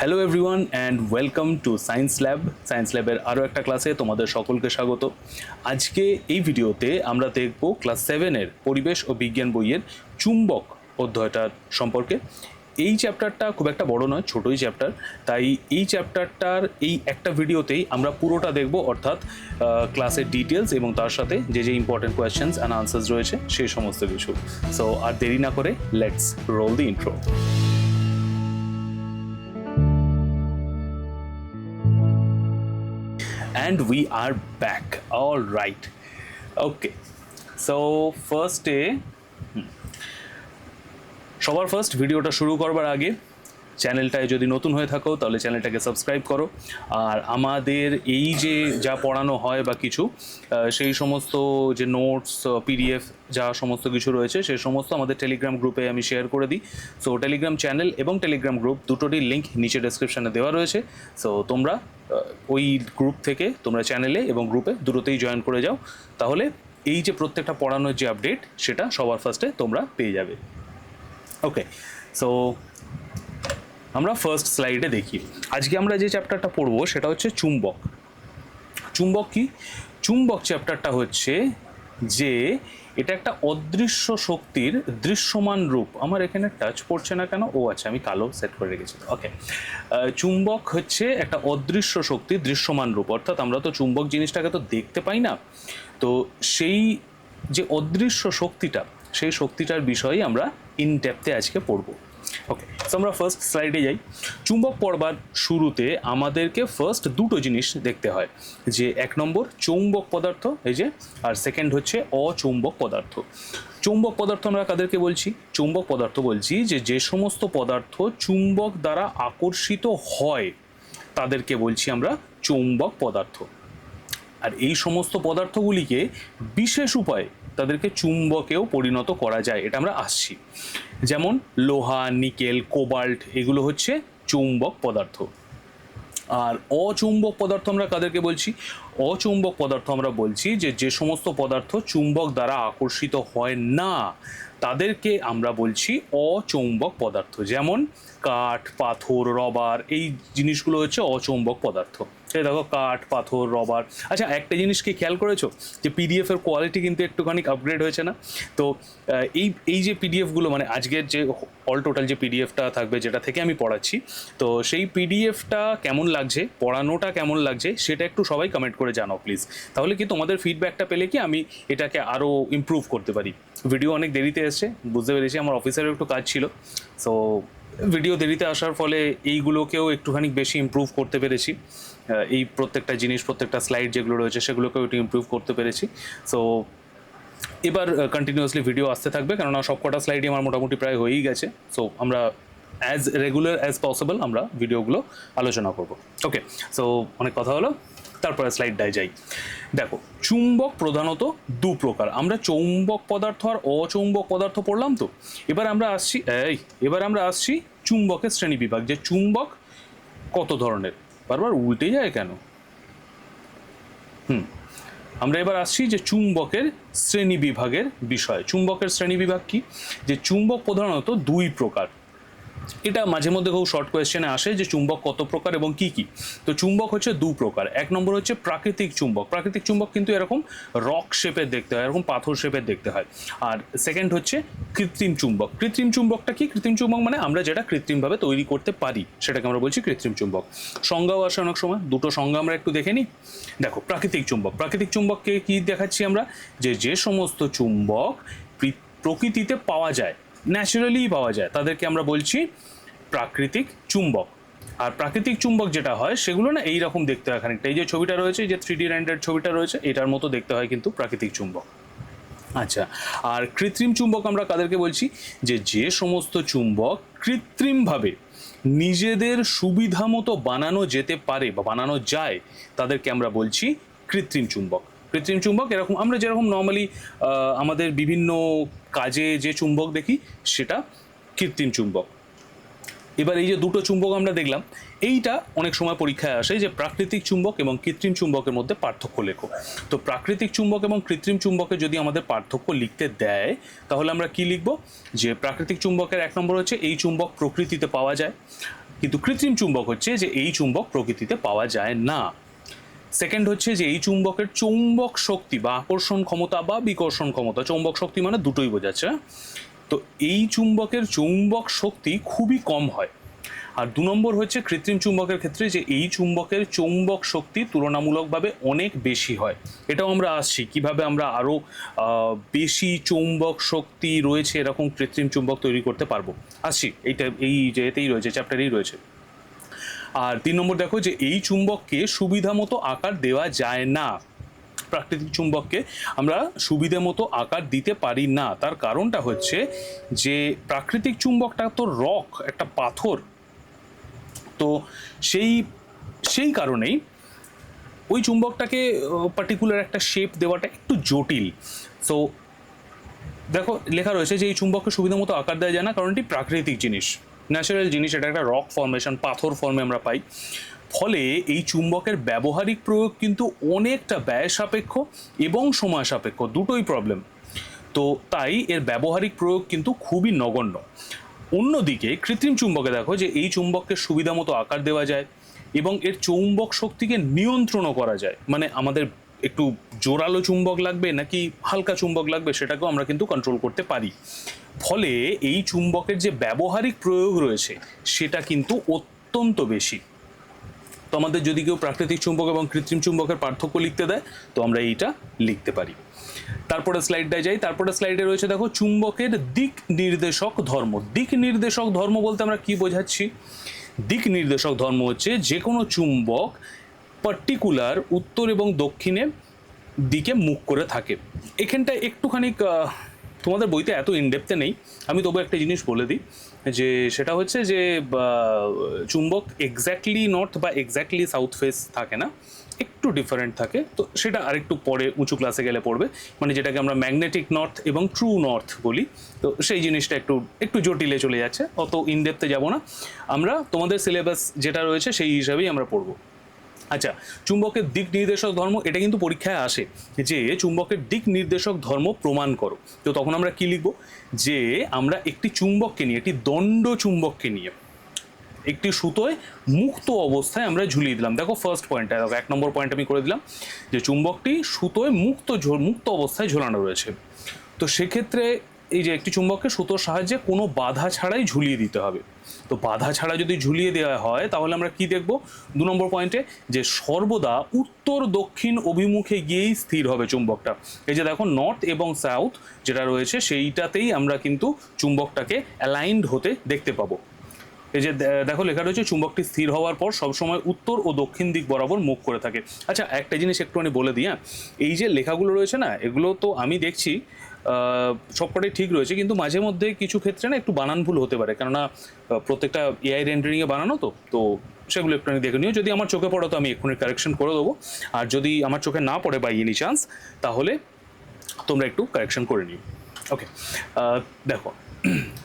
Hello everyone and welcome to science ল্যাবের আরও একটা ক্লাসে তোমাদের সকলকে স্বাগত। আজকে এই ভিডিওতে আমরা দেখব ক্লাস 7-এর পরিবেশ ও বিজ্ঞান বইয়ের চুম্বক অধ্যায়টার সম্পর্কে। এই চ্যাপ্টারটা খুব একটা বড় নয়, ছোটোই চ্যাপ্টার, তাই এই চ্যাপ্টারটার এই একটা ভিডিওতেই আমরা পুরোটা দেখব, অর্থাৎ ক্লাসের ডিটেলস এবং তার সাথে যে যে ইম্পর্টেন্ট কোয়েশ্চেন্স অ্যান্ড আনসার্স রয়েছে সেই সমস্ত কিছু। সো আর দেরি না করে let's role the intro. And we are back. All right. Okay. So first সবার ফার্স্ট ভিডিওটা শুরু করবার আগে চ্যানেলটায় যদি নতুন হয়ে থাকো তাহলে চ্যানেলটাকে সাবস্ক্রাইব করো। আর আমাদের এই যে যা পড়ানো হয় বা কিছু সেই সমস্ত যে নোটস, পিডিএফ যা সমস্ত কিছু রয়েছে সেই সমস্ত আমাদের টেলিগ্রাম গ্রুপে আমি শেয়ার করে দিই। সো টেলিগ্রাম চ্যানেল এবং টেলিগ্রাম গ্রুপ দুটোরই লিঙ্ক নিচে ডেসক্রিপশানে দেওয়া রয়েছে। সো তোমরা ওই গ্রুপ থেকে তোমরা চ্যানেলে এবং গ্রুপে দুটোতেই জয়েন করে যাও, তাহলে এই যে প্রত্যেকটা পড়ানোর যে আপডেট সেটা সবার ফার্স্টে তোমরা পেয়ে যাবে। ওকে, সো আমরা ফার্স্ট স্লাইডে দেখি আজকে আমরা যে চ্যাপ্টারটা পড়বো সেটা হচ্ছে চুম্বক। চুম্বক কি? চুম্বক চ্যাপ্টারটা হচ্ছে যে এটা একটা অদৃশ্য শক্তির দৃশ্যমান রূপ। আমার এখানে টাচ পড়ছে না কেন? ও আচ্ছা, আমি কালো সেট করে রেখেছি। ওকে, চুম্বক হচ্ছে একটা অদৃশ্য শক্তির দৃশ্যমান রূপ, অর্থাৎ আমরা তো চুম্বক জিনিসটাকে তো দেখতে পাই না, তো সেই যে অদৃশ্য শক্তিটা, সেই শক্তিটার বিষয়ে আমরা ইন ডেপথে আজকে পড়বো। ওকে, তো আমরা ফার্স্ট স্লাইডে যাই। চুম্বক পড়বার শুরুতে আমাদেরকে ফার্স্ট দুটো জিনিস দেখতে হয়, যে এক নম্বর চৌম্বক পদার্থ, এই যে, আর সেকেন্ড হচ্ছে অচৌম্বক পদার্থ। চৌম্বক পদার্থ আমরা কাদেরকে বলছি? চৌম্বক পদার্থ বলছি যে সমস্ত পদার্থ চুম্বক দ্বারা আকর্ষিত হয় তাদেরকে বলছি আমরা চৌম্বক পদার্থ। আর এই সমস্ত পদার্থগুলিকে বিশেষ উপায়ে তাদেরকে চুম্বকেও পরিণত করা যায়, এটা আমরা আসছি। যেমন লোহা, নিকেল, কোবাল্ট, এগুলো হচ্ছে চৌম্বক পদার্থ। আর অচৌম্বক পদার্থ আমরা কাদেরকে বলছি? অচৌম্বক পদার্থ আমরা বলছি যে সমস্ত পদার্থ চুম্বক দ্বারা আকর্ষিত হয় না তাদেরকে আমরা বলছি অচৌম্বক পদার্থ। যেমন কাঠ, পাথর, রবার, এই জিনিসগুলো হচ্ছে অচৌম্বক পদার্থ। এই দেখো, কাঠ, পাথর, রবার। আচ্ছা, একটা জিনিস কি খেয়াল করেছো যে পিডিএফের কোয়ালিটি কিন্তু একটুখানি আপগ্রেড হয়েছে না? তো এই যে পিডিএফগুলো, মানে আজকের যে অল টোটাল যে পিডিএফটা থাকবে যেটা থেকে আমি পড়াচ্ছি, তো সেই পিডিএফটা কেমন লাগছে, পড়ানোটা কেমন লাগছে, সেটা একটু সবাই কমেন্ট করে জানাও প্লিজ। তাহলে কি তোমাদের ফিডব্যাকটা পেলে কি আমি এটাকে আরও ইমপ্রুভ করতে পারি। ভিডিও অনেক দেরিতে এসছে, বুঝতে পেরেছি, আমার অফিসেরও একটু কাজ ছিল। সো ভিডিও দেরিতে আসার ফলে এইগুলোকেও একটুখানি বেশি ইমপ্রুভ করতে পেরেছি। এই প্রত্যেকটা জিনিস, প্রত্যেকটা স্লাইড যেগুলো রয়েছে সেগুলোকেও একটু ইমপ্রুভ করতে পেরেছি। সো এবার কন্টিনিউয়াসলি ভিডিও আসতে থাকবে, কেননা সব কটা স্লাইডই আমার মোটামুটি প্রায় হয়েই গেছে। সো আমরা অ্যাজ রেগুলার অ্যাজ পসিবল আমরা ভিডিওগুলো আলোচনা করব। ওকে, সো অনেক কথা হলো, তারপরে স্লাইডটায় যাই। দেখো, চুম্বক প্রধানত দু প্রকার। আমরা চৌম্বক পদার্থ আর অচৌম্বক পদার্থ পড়লাম, তো এবার আমরা আসছি চুম্বকের শ্রেণীবিভাগ, যে চুম্বক কত ধরনের। বারবার উল্টে যায় কেন? আমরা এবার আসছি যে চুম্বকের শ্রেণীবিভাগের বিষয়। চুম্বকের শ্রেণীবিভাগ কি? যে চুম্বক প্রধানত দুই প্রকার। এটা মাঝে মধ্যে খুব শর্ট কোয়েশ্চেনে আসে যে চুম্বক কত প্রকার এবং কি কি। তো চুম্বক হচ্ছে দু প্রকার। এক নম্বর হচ্ছে প্রাকৃতিক চুম্বক। প্রাকৃতিক চুম্বক কিন্তু এরকম রক শেপের দেখতে হয়, এরকম পাথর শেপের দেখতে হয়। আর সেকেন্ড হচ্ছে কৃত্রিম চুম্বক। কৃত্রিম চুম্বকটা কি? কৃত্রিম চুম্বক মানে আমরা যেটা কৃত্রিমভাবে তৈরি করতে পারি সেটাকে আমরা বলছি কৃত্রিম চুম্বক। সংজ্ঞাও আসে অনেক সময়, দুটো সংজ্ঞা আমরা একটু দেখে নিই। দেখো, প্রাকৃতিক চুম্বক। প্রাকৃতিক চুম্বককে কি দেখাচ্ছি আমরা? যে সমস্ত চুম্বক প্রকৃতিতে পাওয়া যায়, ন্যাচারালি পাওয়া যায়, তাদেরকে আমরা বলছি প্রাকৃতিক চুম্বক। আর প্রাকৃতিক চুম্বক যেটা হয় সেগুলো না এইরকম দেখতে হয় খানিকটা। এই যে ছবিটা রয়েছে, যে 3D রেন্ডার ছবিটা রয়েছে, এটার মতো দেখতে হয় কিন্তু প্রাকৃতিক চুম্বক। আচ্ছা, আর কৃত্রিম চুম্বক আমরা কাদেরকে বলছি? যে সমস্ত চুম্বক কৃত্রিমভাবে নিজেদের সুবিধা মতো বানানো যেতে পারে বা বানানো যায় তাদেরকে আমরা বলছি কৃত্রিম চুম্বক। কৃত্রিম চুম্বক এরকম আমরা যেরকম নর্মালি আমাদের বিভিন্ন কাজে যে চুম্বক দেখি সেটা কৃত্রিম চুম্বক। এবার এই যে দুটো চুম্বক আমরা দেখলাম, এইটা অনেক সময় পরীক্ষায় আসে যে প্রাকৃতিক চুম্বক এবং কৃত্রিম চুম্বকের মধ্যে পার্থক্য লেখো। তো প্রাকৃতিক চুম্বক এবং কৃত্রিম চুম্বকে যদি আমাদের পার্থক্য লিখতে দেয় তাহলে আমরা কি লিখব? যে প্রাকৃতিক চুম্বকের এক নম্বর হচ্ছে এই চুম্বক প্রকৃতিতে পাওয়া যায়। কিন্তু কৃত্রিম চুম্বক হচ্ছে যে এই চুম্বক প্রকৃতিতে পাওয়া যায় না। সেকেন্ড হচ্ছে যে এই চুম্বকের চৌম্বক শক্তি বা আকর্ষণ ক্ষমতা বা বিকর্ষণ ক্ষমতা, চৌম্বক শক্তি মানে দুটোই বোঝাচ্ছে, তো এই চুম্বকের চৌম্বক শক্তি খুবই কম হয়। আর 2 নম্বর হচ্ছে কৃত্রিম চুম্বকের ক্ষেত্রে যে এই চুম্বকের চৌম্বক শক্তি তুলনামূলকভাবে অনেক বেশি হয়। এটাও আমরা আসছি কিভাবে আমরা আরও বেশি চৌম্বক শক্তি রয়েছে এরকম কৃত্রিম চুম্বক তৈরি করতে পারবো, আসছি এইটা এই যে এতেই রয়েছে, চ্যাপ্টারেই রয়েছে। আর 3 নম্বর দেখো যে এই চুম্বককে সুবিধা মতো আকার দেওয়া যায় না। প্রাকৃতিক চুম্বককে আমরা সুবিধা মতো আকার দিতে পারি না। তার কারণটা হচ্ছে যে প্রাকৃতিক চুম্বকটা তো রক, একটা পাথর, তো সেই কারণেই ওই চুম্বকটাকে পার্টিকুলার একটা শেপ দেওয়াটা একটু জটিল। সো দেখো লেখা রয়েছে যে এই চুম্বককে সুবিধা মতো আকার দেওয়া যায় না কারণ এটি প্রাকৃতিক জিনিস, ন্যাচারাল জিনিস, এটা একটা রক ফর্মেশন, পাথর ফর্মে আমরা পাই। ফলে এই চুম্বকের ব্যবহারিক প্রয়োগ কিন্তু অনেকটা ব্যয় সাপেক্ষ এবং সময় সাপেক্ষ, দুটোই প্রবলেম। তো তাই এর ব্যবহারিক প্রয়োগ কিন্তু খুবই নগণ্য। অন্যদিকে কৃত্রিম চুম্বকে দেখো যে এই চুম্বককে সুবিধা মতো আকার দেওয়া যায় এবং এর চৌম্বক শক্তিকে নিয়ন্ত্রণও করা যায়। মানে আমাদের একটু জোরালো চুম্বক লাগবে নাকি হালকা চুম্বক লাগবে সেটাকেও আমরা কিন্তু কন্ট্রোল করতে পারি। ফলে এই চুম্বকের যে ব্যবহারিক প্রয়োগ রয়েছে সেটা কিন্তু অত্যন্ত বেশি। তো আমাদের যদি কেউ প্রাকৃতিক চুম্বক এবং কৃত্রিম চুম্বকের পার্থক্য লিখতে দেয় তো আমরা এইটা লিখতে পারি। তারপরে স্লাইডটায় যাই। তারপরে স্লাইডে রয়েছে দেখো চুম্বকের দিক নির্দেশক ধর্ম। দিক নির্দেশক ধর্ম বলতে আমরা কি বোঝাচ্ছি? দিক নির্দেশক ধর্ম হচ্ছে যে কোনো চুম্বক পার্টিকুলার উত্তর এবং দক্ষিণের দিকে মুখ করে থাকে। এখানটায় একটুখানি তোমাদের বইতে এত ইনডেপথে নেই, আমি তবু একটা জিনিস বলে দিই যে সেটা হচ্ছে যে চুম্বক এক্স্যাক্টলি নর্থ বা এক্স্যাক্টলি সাউথ ফেস থাকে না, একটু ডিফারেন্ট থাকে। তো সেটা আরেকটু পরে উঁচু ক্লাসে গেলে পড়বে, মানে যেটাকে আমরা ম্যাগনেটিক নর্থ এবং ট্রু নর্থ বলি। তো সেই জিনিসটা একটু জটিলে চলে যাচ্ছে, অত ইনডেপথে যাব না আমরা, তোমাদের সিলেবাস যেটা রয়েছে সেই হিসাবেই আমরা পড়বো। আচ্ছা, চুম্বকের দিক নির্দেশক ধর্ম, এটা কিন্তু পরীক্ষায় আসে যে চুম্বকের দিক নির্দেশক ধর্ম প্রমাণ করো। তো তখন আমরা কি লিখব? যে আমরা একটি চুম্বককে নিয়ে, একটি দণ্ড চুম্বককে নিয়ে একটি সুতোয় মুক্ত অবস্থায় আমরা ঝুলিয়ে দিলাম। দেখো ফার্স্ট পয়েন্টটা, দেখো 1 নম্বর পয়েন্ট আমি করে দিলাম যে চুম্বকটি সুতোয় মুক্ত অবস্থায় ঝোলানো রয়েছে। তো সেক্ষেত্রে এই যে একটি চুম্বককে সুতোর সাহায্যে কোনো বাধা ছাড়াই ঝুলিয়ে দিতে হবে। তো বাধা ছাড়া যদি ঝুলিয়ে দেওয়া হয় তাহলে আমরা কি দেখব 2 নম্বর পয়েন্টে? যে সর্বদা উত্তর দক্ষিণ অভিমুখে গিয়েই স্থির হবে চুম্বকটা। এই যে দেখো নর্থ এবং সাউথ যেটা রয়েছে সেইটাতেই আমরা কিন্তু চুম্বকটাকে অ্যালাইনড হতে দেখতে পাবো। এই যে দেখো লেখা রয়েছে চুম্বকটি স্থির হওয়ার পর সবসময় উত্তর ও দক্ষিণ দিক বরাবর মুখ করে থাকে। আচ্ছা, একটা জিনিস একটুখানি বলে দিই, হ্যাঁ, এই যে লেখাগুলো রয়েছে না, এগুলো তো আমি দেখছি সবকটাই ঠিক রয়েছে, কিন্তু মাঝে মধ্যে কিছু ক্ষেত্রে না একটু বানান ভুল হতে পারে, কেননা প্রত্যেকটা এআই রেন্ডারিংয়ে বানানো, তো সেগুলো একটুখানি দেখে নিও। যদি আমার চোখে পড়ে তো আমি এক্ষুনি কারেকশন করে দেবো, আর যদি আমার চোখে না পড়ে বাই এনি চান্স তাহলে তোমরা একটু কারেকশন করে নিও। ওকে, দেখো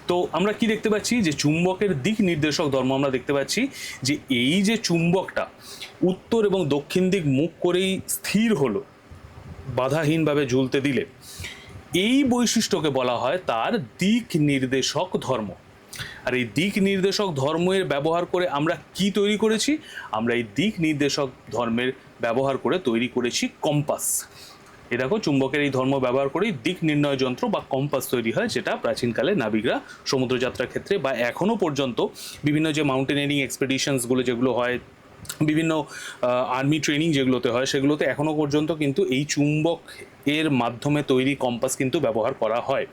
তো আমরা কি দেখতে পাচ্ছি যে চুম্বকের দিক নির্দেশক ধর্ম আমরা দেখতে পাচ্ছি যে এই যে চুম্বকটা উত্তর এবং দক্ষিণ দিক মুখ করেই স্থির হলো বাধাহীনভাবে ঝুলতে দিলে, এই বৈশিষ্ট্যকে বলা হয় তার দিক নির্দেশক ধর্ম। আর এই দিক নির্দেশক ধর্মের ব্যবহার করে আমরা কি তৈরি করেছি? আমরা এই দিক নির্দেশক ধর্মের ব্যবহার করে তৈরি করেছি কম্পাস। এ দেখো চুম্বকের এই ধর্ম ব্যবহার করেই দিক নির্ণয় যন্ত্র বা কম্পাস তৈরি হয়, যেটা প্রাচীনকালে নাবিকরা সমুদ্রযাত্রার ক্ষেত্রে বা এখনও পর্যন্ত বিভিন্ন যে মাউন্টেনিয়ারিং এক্সপেডিশনসগুলো যেগুলো হয়, বিভিন্ন আর্মি ট্রেনিং যেগুলোতে হয়, সেগুলোতে এখনও পর্যন্ত কিন্তু এই চুম্বক এর মাধ্যমে তৈরি কম্পাস কিন্তু ব্যবহার করা হয়।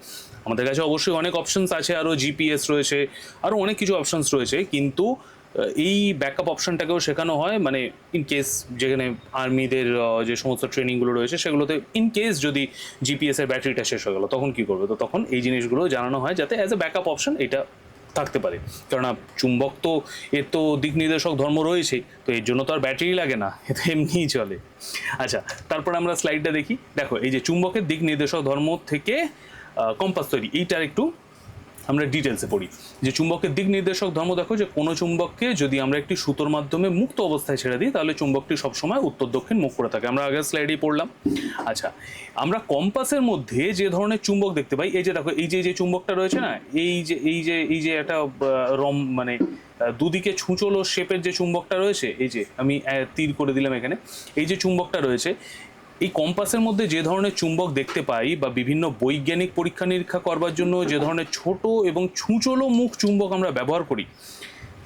আমাদের কাছে অবশ্যই অনেক অপশনস আছে, আরও জিপিএস রয়েছে, আরও অনেক কিছু অপশনস রয়েছে, কিন্তু এই ব্যাকআপ অপশনটাকেও শেখানো হয়, মানে ইন কেস যেখানে আর্মিদের যে সমস্ত ট্রেনিংগুলো রয়েছে সেগুলোতে ইন কেস যদি জিপিএসের ব্যাটারিটা শেষ হয়ে গেলো তখন কী করবে, তো তখন এই জিনিসগুলো জানানো হয় যাতে অ্যাজ এ ব্যাকআপ অপশন এটা থাকতে পারে। কেননা চুম্বক তো এর তো দিক নির্দেশক ধর্ম রয়েছেই, তো এর জন্য তো আর ব্যাটারি লাগে না, এ তো এমনিই চলে। আচ্ছা, তারপর আমরা স্লাইডটা দেখি। দেখো এই যে চুম্বকের দিক নির্দেশক ধর্ম থেকে কম্পাস তৈরি, এইটার একটু আমরা ডিটেলসে পড়ি যে চুম্বকের দিক নির্দেশক ধর্ম দেখো যে কোনো চুম্বককে যদি আমরা একটি সুতোর মাধ্যমে মুক্ত অবস্থায় ছেড়ে দিই তাহলে চুম্বকটি সবসময় উত্তর দক্ষিণ মুখ করে থাকে, আমরা আগের স্লাইডেই পড়লাম। আচ্ছা, আমরা কম্পাসের মধ্যে যে ধরনের চুম্বক দেখতে পাই, এই যে দেখো এই যে চুম্বকটা রয়েছে না, এই যে একটা মানে দুদিকে ছুঁচলো শেপের যে চুম্বকটা রয়েছে, এই যে আমি তীর করে দিলাম এখানে, এই যে চুম্বকটা রয়েছে, এই কম্পাসের মধ্যে যে ধরনের চুম্বক দেখতে পাই বা বিভিন্ন বৈজ্ঞানিক পরীক্ষা নিরীক্ষা করবার জন্য যে ধরনের ছোট এবং ছুঁচলো মুখ চুম্বক আমরা ব্যবহার করি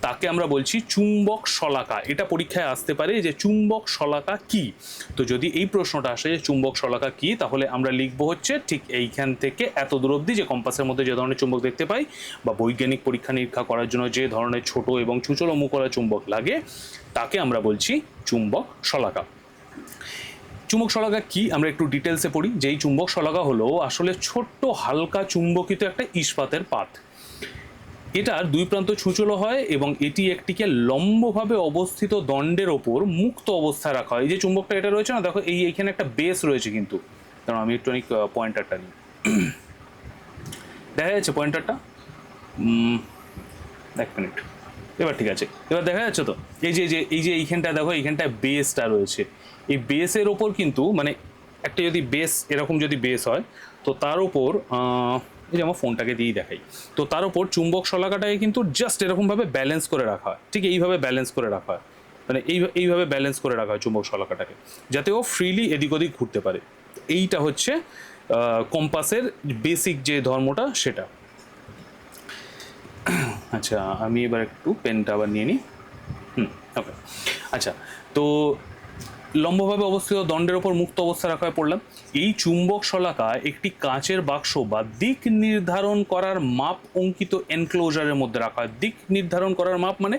তাকে আমরা বলছি চুম্বক শলাকা। এটা পরীক্ষায় আসতে পারে যে চুম্বক শলাকা কি। তো যদি এই প্রশ্নটা আসে যে চুম্বক শলাকা কি, তাহলে আমরা লিখবো হচ্ছে ঠিক এইখান থেকে এত দূর অবধি যে কম্পাসের মধ্যে যে ধরনের চুম্বক দেখতে পাই বা বৈজ্ঞানিক পরীক্ষা নিরীক্ষা করার জন্য যে ধরনের ছোট এবং ছুঁচলো মুখওয়ালা চুম্বক লাগে তাকে আমরা বলছি চুম্বক শলাকা। চুম্বক শলাকা কি আমরা একটু ডিটেলসে পড়ি। যেই চুম্বক শলাকা হলো আসলে ছোট্ট হালকা চুম্বকিত একটা ইস্পাতের পাত। এটার দুই প্রান্ত ছুঁচলো হয় এবং এটি একটিকে লম্বভাবে অবস্থিত দণ্ডের ওপর মুক্ত অবস্থায় রাখা হয়। এই যে চুম্বকটা এটা রয়েছে না, দেখো এইখানে একটা বেস রয়েছে, কিন্তু কারণ আমি একটু পয়েন্টারটা নিই, দেখা যাচ্ছে পয়েন্টারটা, এক মিনিট, এবার ঠিক আছে, এবার দেখা যাচ্ছে তো এইখানটা দেখো, এইখানটায় বেসটা রয়েছে, এই বেসের ওপর কিন্তু মানে একটা যদি বেস এরকম যদি বেস হয় তো তার উপর এই যে আমার ফোনটাকে দিয়েই দেখাই, তো তার উপর চুম্বক শলাকাটাকে কিন্তু জাস্ট এরকমভাবে ব্যালেন্স করে রাখা হয়, ঠিক এইভাবে ব্যালেন্স করে রাখা হয়, মানে এইভাবে ব্যালেন্স করে রাখা হয় চুম্বক শলাকাটাকে, যাতে ও ফ্রিলি এদিক ওদিক ঘুরতে পারে। এইটা হচ্ছে কম্পাসের বেসিক যে ধর্মটা সেটা। আচ্ছা, আমি এবার একটু পেনটা আবার নিয়ে নিই। ওকে, আচ্ছা, তো লম্বভাবে অবস্থিত দণ্ডের ওপর মুক্ত অবস্থা রাখা হয় পড়লাম। এই চুম্বক শলাকা একটি কাঁচের বাক্স বা দিক নির্ধারণ করার মাপ অঙ্কিত এনক্লোজারের মধ্যে রাখা হয়। দিক নির্ধারণ করার মাপ মানে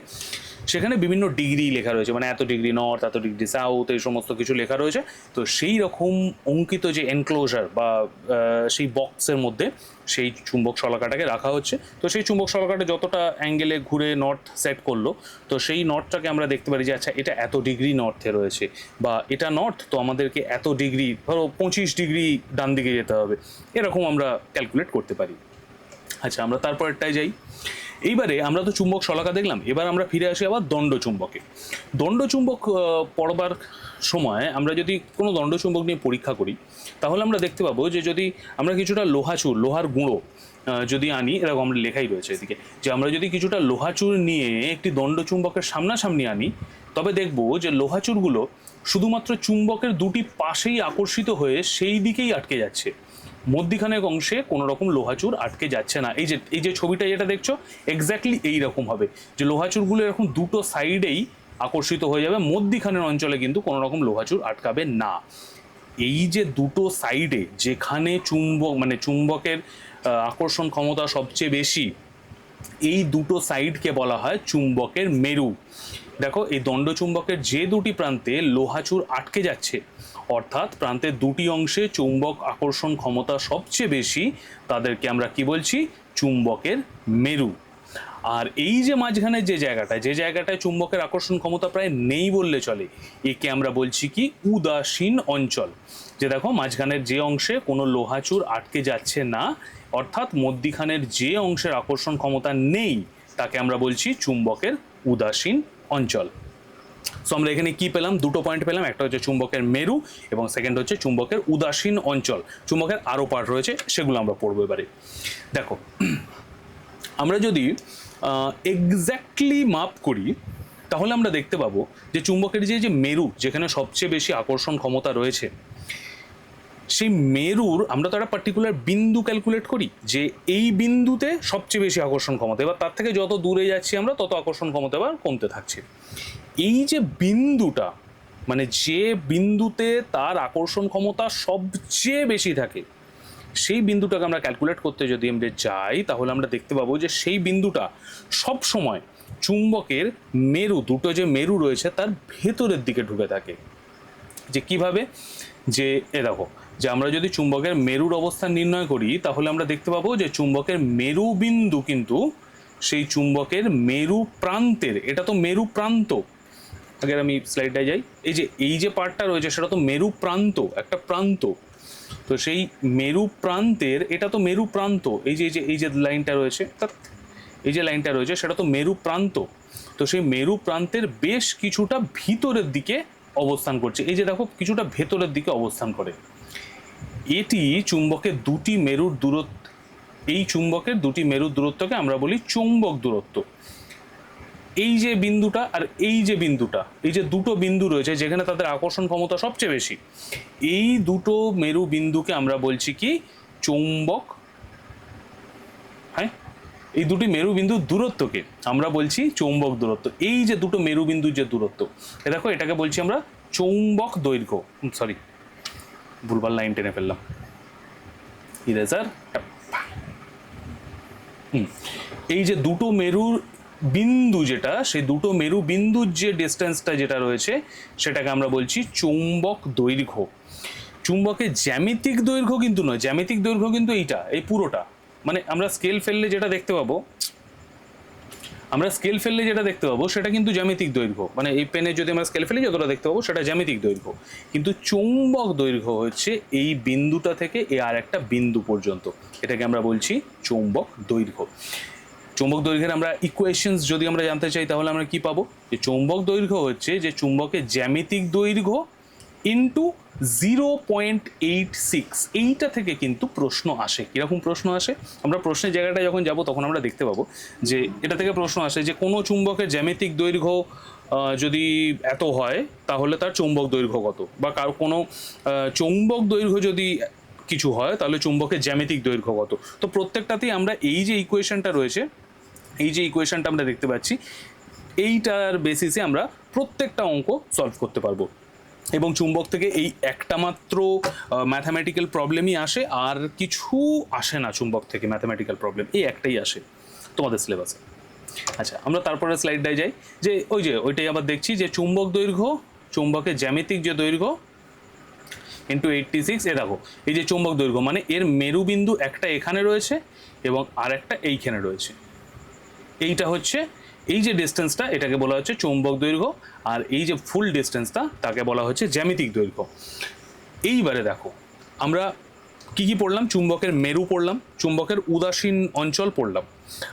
সেখানে বিভিন্ন ডিগ্রি লেখা রয়েছে, মানে এত ডিগ্রি নর্থ, এত ডিগ্রি সাউথ, এই সমস্ত কিছু লেখা রয়েছে। তো সেই রকম অঙ্কিত যে এনক্লোজার বা সেই বক্সের মধ্যে সেই চুম্বক শলাকাটাকে রাখা হচ্ছে। তো সেই চুম্বক শলাকাটা যতটা অ্যাঙ্গেলে ঘুরে নর্থ সেট করলো, তো সেই নর্থটাকে আমরা দেখতে পারি যে আচ্ছা এটা এত ডিগ্রি নর্থে রয়েছে, বা এটা নর্থ, তো আমাদেরকে এত ডিগ্রি, ধরো 25 ডিগ্রি ডান দিকে যেতে হবে, এরকম আমরা ক্যালকুলেট করতে পারি। আচ্ছা, আমরা তারপরেরটায় যাই। এইবারে আমরা তো চুম্বক শলাকা দেখলাম, এবার আমরা ফিরে আসি আবার দণ্ডচুম্বকে। দণ্ডচুম্বক পড়বার সময় আমরা যদি কোনো দণ্ডচুম্বক নিয়ে পরীক্ষা করি তাহলে আমরা দেখতে পাবো যে যদি আমরা কিছুটা লোহার গুঁড়ো যদি আনি, এরকম আমরা লেখাই রয়েছে এদিকে, যে আমরা যদি কিছুটা লোহাচুর নিয়ে একটি দণ্ডচুম্বকের সামনাসামনি আনি, তবে দেখব যে লোহাচুরগুলো শুধুমাত্র চুম্বকের দুটি পাশেই আকর্ষিত হয়ে সেই দিকেই আটকে যাচ্ছে, মধ্যিখানের অংশে কোনো রকম লোহাচুর আটকে যাচ্ছে না। এই যে ছবিটা যেটা দেখছো এক্স্যাক্টলি এইরকম হবে, যে লোহাচুরগুলো এরকম দুটো সাইডেই আকর্ষিত হয়ে যাবে, মধ্যিখানের অঞ্চলে কিন্তু কোনো রকম লোহাচুর আটকাবে না। এই যে দুটো সাইডে যেখানে চুম্বকের আকর্ষণ ক্ষমতা সবচেয়ে বেশি, এই দুটো সাইডকে বলা হয় চুম্বকের মেরু। দেখো, এই দণ্ডচুম্বকের যে দুটি প্রান্তে লোহাচুর আটকে যাচ্ছে, অর্থাৎ প্রান্তের দুটি অংশে চুম্বক আকর্ষণ ক্ষমতা সবচেয়ে বেশি, তাদেরকে আমরা কি বলছি? চুম্বকের মেরু। আর এই যে মাঝখানে যে জায়গাটায় চুম্বকের আকর্ষণ ক্ষমতা প্রায় নেই বললে চলে, একে আমরা বলছি কি? উদাসীন অঞ্চল। যে দেখো, মাঝখানের যে অংশে কোনো লোহাচুর আটকে যাচ্ছে না, অর্থাৎ মধ্যিখানের যে অংশের আকর্ষণ ক্ষমতা নেই, তাকে আমরা বলছি চুম্বকের উদাসীন অঞ্চল। সো আমরা এখানে কি পেলাম? দুটো পয়েন্ট পেলাম, একটা হচ্ছে চুম্বকের মেরু এবং সেকেন্ড হচ্ছে চুম্বকের উদাসীন অঞ্চল। চুম্বকের আরও পার্ট রয়েছে, সেগুলো আমরা পড়বো এবারে। দেখো, আমরা যদি এক্স্যাক্টলি মাপ করি তাহলে আমরা দেখতে পাবো যে চুম্বকের যে মেরু, যেখানে সবচেয়ে বেশি আকর্ষণ ক্ষমতা রয়েছে, সেই মেরুর আমরা তো একটা পার্টিকুলার বিন্দু ক্যালকুলেট করি যে এই বিন্দুতে সবচেয়ে বেশি আকর্ষণ ক্ষমতা, এবার তার থেকে যত দূরে যাচ্ছি আমরা তত আকর্ষণ ক্ষমতা এবার কমতে থাকছে। এই যে বিন্দুটা, মানে যে বিন্দুতে তার আকর্ষণ ক্ষমতা সবচেয়ে বেশি থাকে, সেই বিন্দুটাকে আমরা ক্যালকুলেট করতে যদি আমরা যাই তাহলে আমরা দেখতে পাবো যে সেই বিন্দুটা সব সময় চুম্বকের মেরু, দুটো যে মেরু রয়েছে তার ভেতরের দিকে ঢুকে থাকে। যে কিভাবে? যে দেখো, যে আমরা যদি চুম্বকের মেরুর অবস্থান নির্ণয় করি তাহলে আমরা দেখতে পাবো যে চুম্বকের মেরু বিন্দু কিন্তু সেই চুম্বকের মেরু প্রান্তের, এটা তো মেরু প্রান্ত, আগে আমি স্লাইডটায় যাই, এই যে পার্টটা রয়েছে সেটা তো মেরু প্রান্ত, একটা প্রান্ত। তো সেই মেরু প্রান্তের, এটা তো মেরু প্রান্ত, এই যে লাইনটা রয়েছে, এই যে লাইনটা রয়েছে সেটা তো মেরু প্রান্ত। তো সেই মেরু প্রান্তের বেশ কিছুটা ভিতরের দিকে অবস্থান করছে, এই যে দেখো কিছুটা ভেতরের দিকে অবস্থান করে। এটি চুম্বকের দুটি মেরুর দূরত্ব, এই চুম্বকের দুটি মেরুর দূরত্বকে আমরা বলি চৌম্বক দূরত্ব। এই যে বিন্দুটা আর এই যে বিন্দুটা, এই যে দুটো বিন্দু রয়েছে যেখানে তাদের আকর্ষণ ক্ষমতা সবচেয়ে বেশি, এই দুটো মেরু বিন্দুকে আমরা বলছি কি চৌম্বক। হ্যাঁ, এই দুটি মেরু বিন্দুর দূরত্বকে আমরা বলছি চৌম্বক দূরত্ব। এই যে দুটো মেরু বিন্দুর যে দূরত্ব, এ দেখো এটাকে বলছি আমরা চৌম্বক দৈর্ঘ্য। সরি, ভুলভাল লাইন টেনে ফেললাম, ইরেজার। এই যে দুটো মেরুর বিন্দু, যেটা সেই দুটো মেরু বিন্দুর যে ডিস্টেন্সটা যেটা রয়েছে সেটাকে আমরা বলছি চৌম্বক দৈর্ঘ্য। চুম্বকের জ্যামিতিক দৈর্ঘ্য কিন্তু নয়, জ্যামিতিক দৈর্ঘ্য কিন্তু এইটা, এই পুরোটা। মানে আমরা স্কেল ফেললে যেটা দেখতে পাবো, সেটা কিন্তু জ্যামিতিক দৈর্ঘ্য। মানে এই পেনে যদি আমরা স্কেল ফেলি যতটা দেখতে পাবো সেটা জ্যামিতিক দৈর্ঘ্য। কিন্তু চৌম্বক দৈর্ঘ্য হচ্ছে এই বিন্দুটা থেকে এ আর একটা বিন্দু পর্যন্ত, এটাকে আমরা বলছি চৌম্বক দৈর্ঘ্য। চৌম্বক দৈর্ঘ্যের আমরা ইকুয়েশনস যদি আমরা জানতে চাই তাহলে আমরা কি পাবো, যে চৌম্বক দৈর্ঘ্য হচ্ছে যে চুম্বকের জ্যামিতিক দৈর্ঘ্য ইন্টু 0.86। এইটা থেকে কিন্তু প্রশ্ন আসে। কীরকম প্রশ্ন আসে, আমরা প্রশ্নের জায়গাটা যখন যাব তখন আমরা দেখতে পাবো যে এটা থেকে প্রশ্ন আসে যে কোনো চুম্বকের জ্যামিতিক দৈর্ঘ্য যদি এত হয় তাহলে তার চৌম্বক দৈর্ঘ্য কত, বা কার কোনো চৌম্বক দৈর্ঘ্য যদি কিছু হয় তাহলে চুম্বকের জ্যামিতিক দৈর্ঘ্য কত। তো প্রত্যেকটাতেই আমরা এই যে ইকুয়েশনটা রয়েছে, এই যে ইকুয়েশনটা আমরা দেখতে পাচ্ছি, এইটার বেসিসে আমরা প্রত্যেকটা অঙ্ক সলভ করতে পারবো। এবং চুম্বক থেকে এই একটা মাত্র ম্যাথামেটিক্যাল প্রবলেমই আসে, আর কিছু আসে না চুম্বক থেকে ম্যাথামেটিক্যাল প্রবলেম, এই একটাই আসে তোমাদের সিলেবাসে। আচ্ছা, আমরা তারপরে স্লাইডটায় যাই, যে ওইটাই আবার দেখছি যে চুম্বক দৈর্ঘ্য, চুম্বকের জ্যামিতিক যে দৈর্ঘ্য ইন্টু 86। এ দেখো এই যে চুম্বক দৈর্ঘ্য মানে এর মেরুবিন্দু একটা এখানে রয়েছে এবং আর একটা এইখানে রয়েছে, এইটা হচ্ছে এই যে ডিস্টেন্সটা এটাকে বলা হচ্ছে চৌম্বক দৈর্ঘ্য, আর এই যে ফুল ডিস্টেন্সটা তাকে বলা হচ্ছে জ্যামিতিক দৈর্ঘ্য। এইবারে দেখো আমরা কি কি পড়লাম, চুম্বকের মেরু পড়লাম, চুম্বকের উদাসীন অঞ্চল পড়লাম।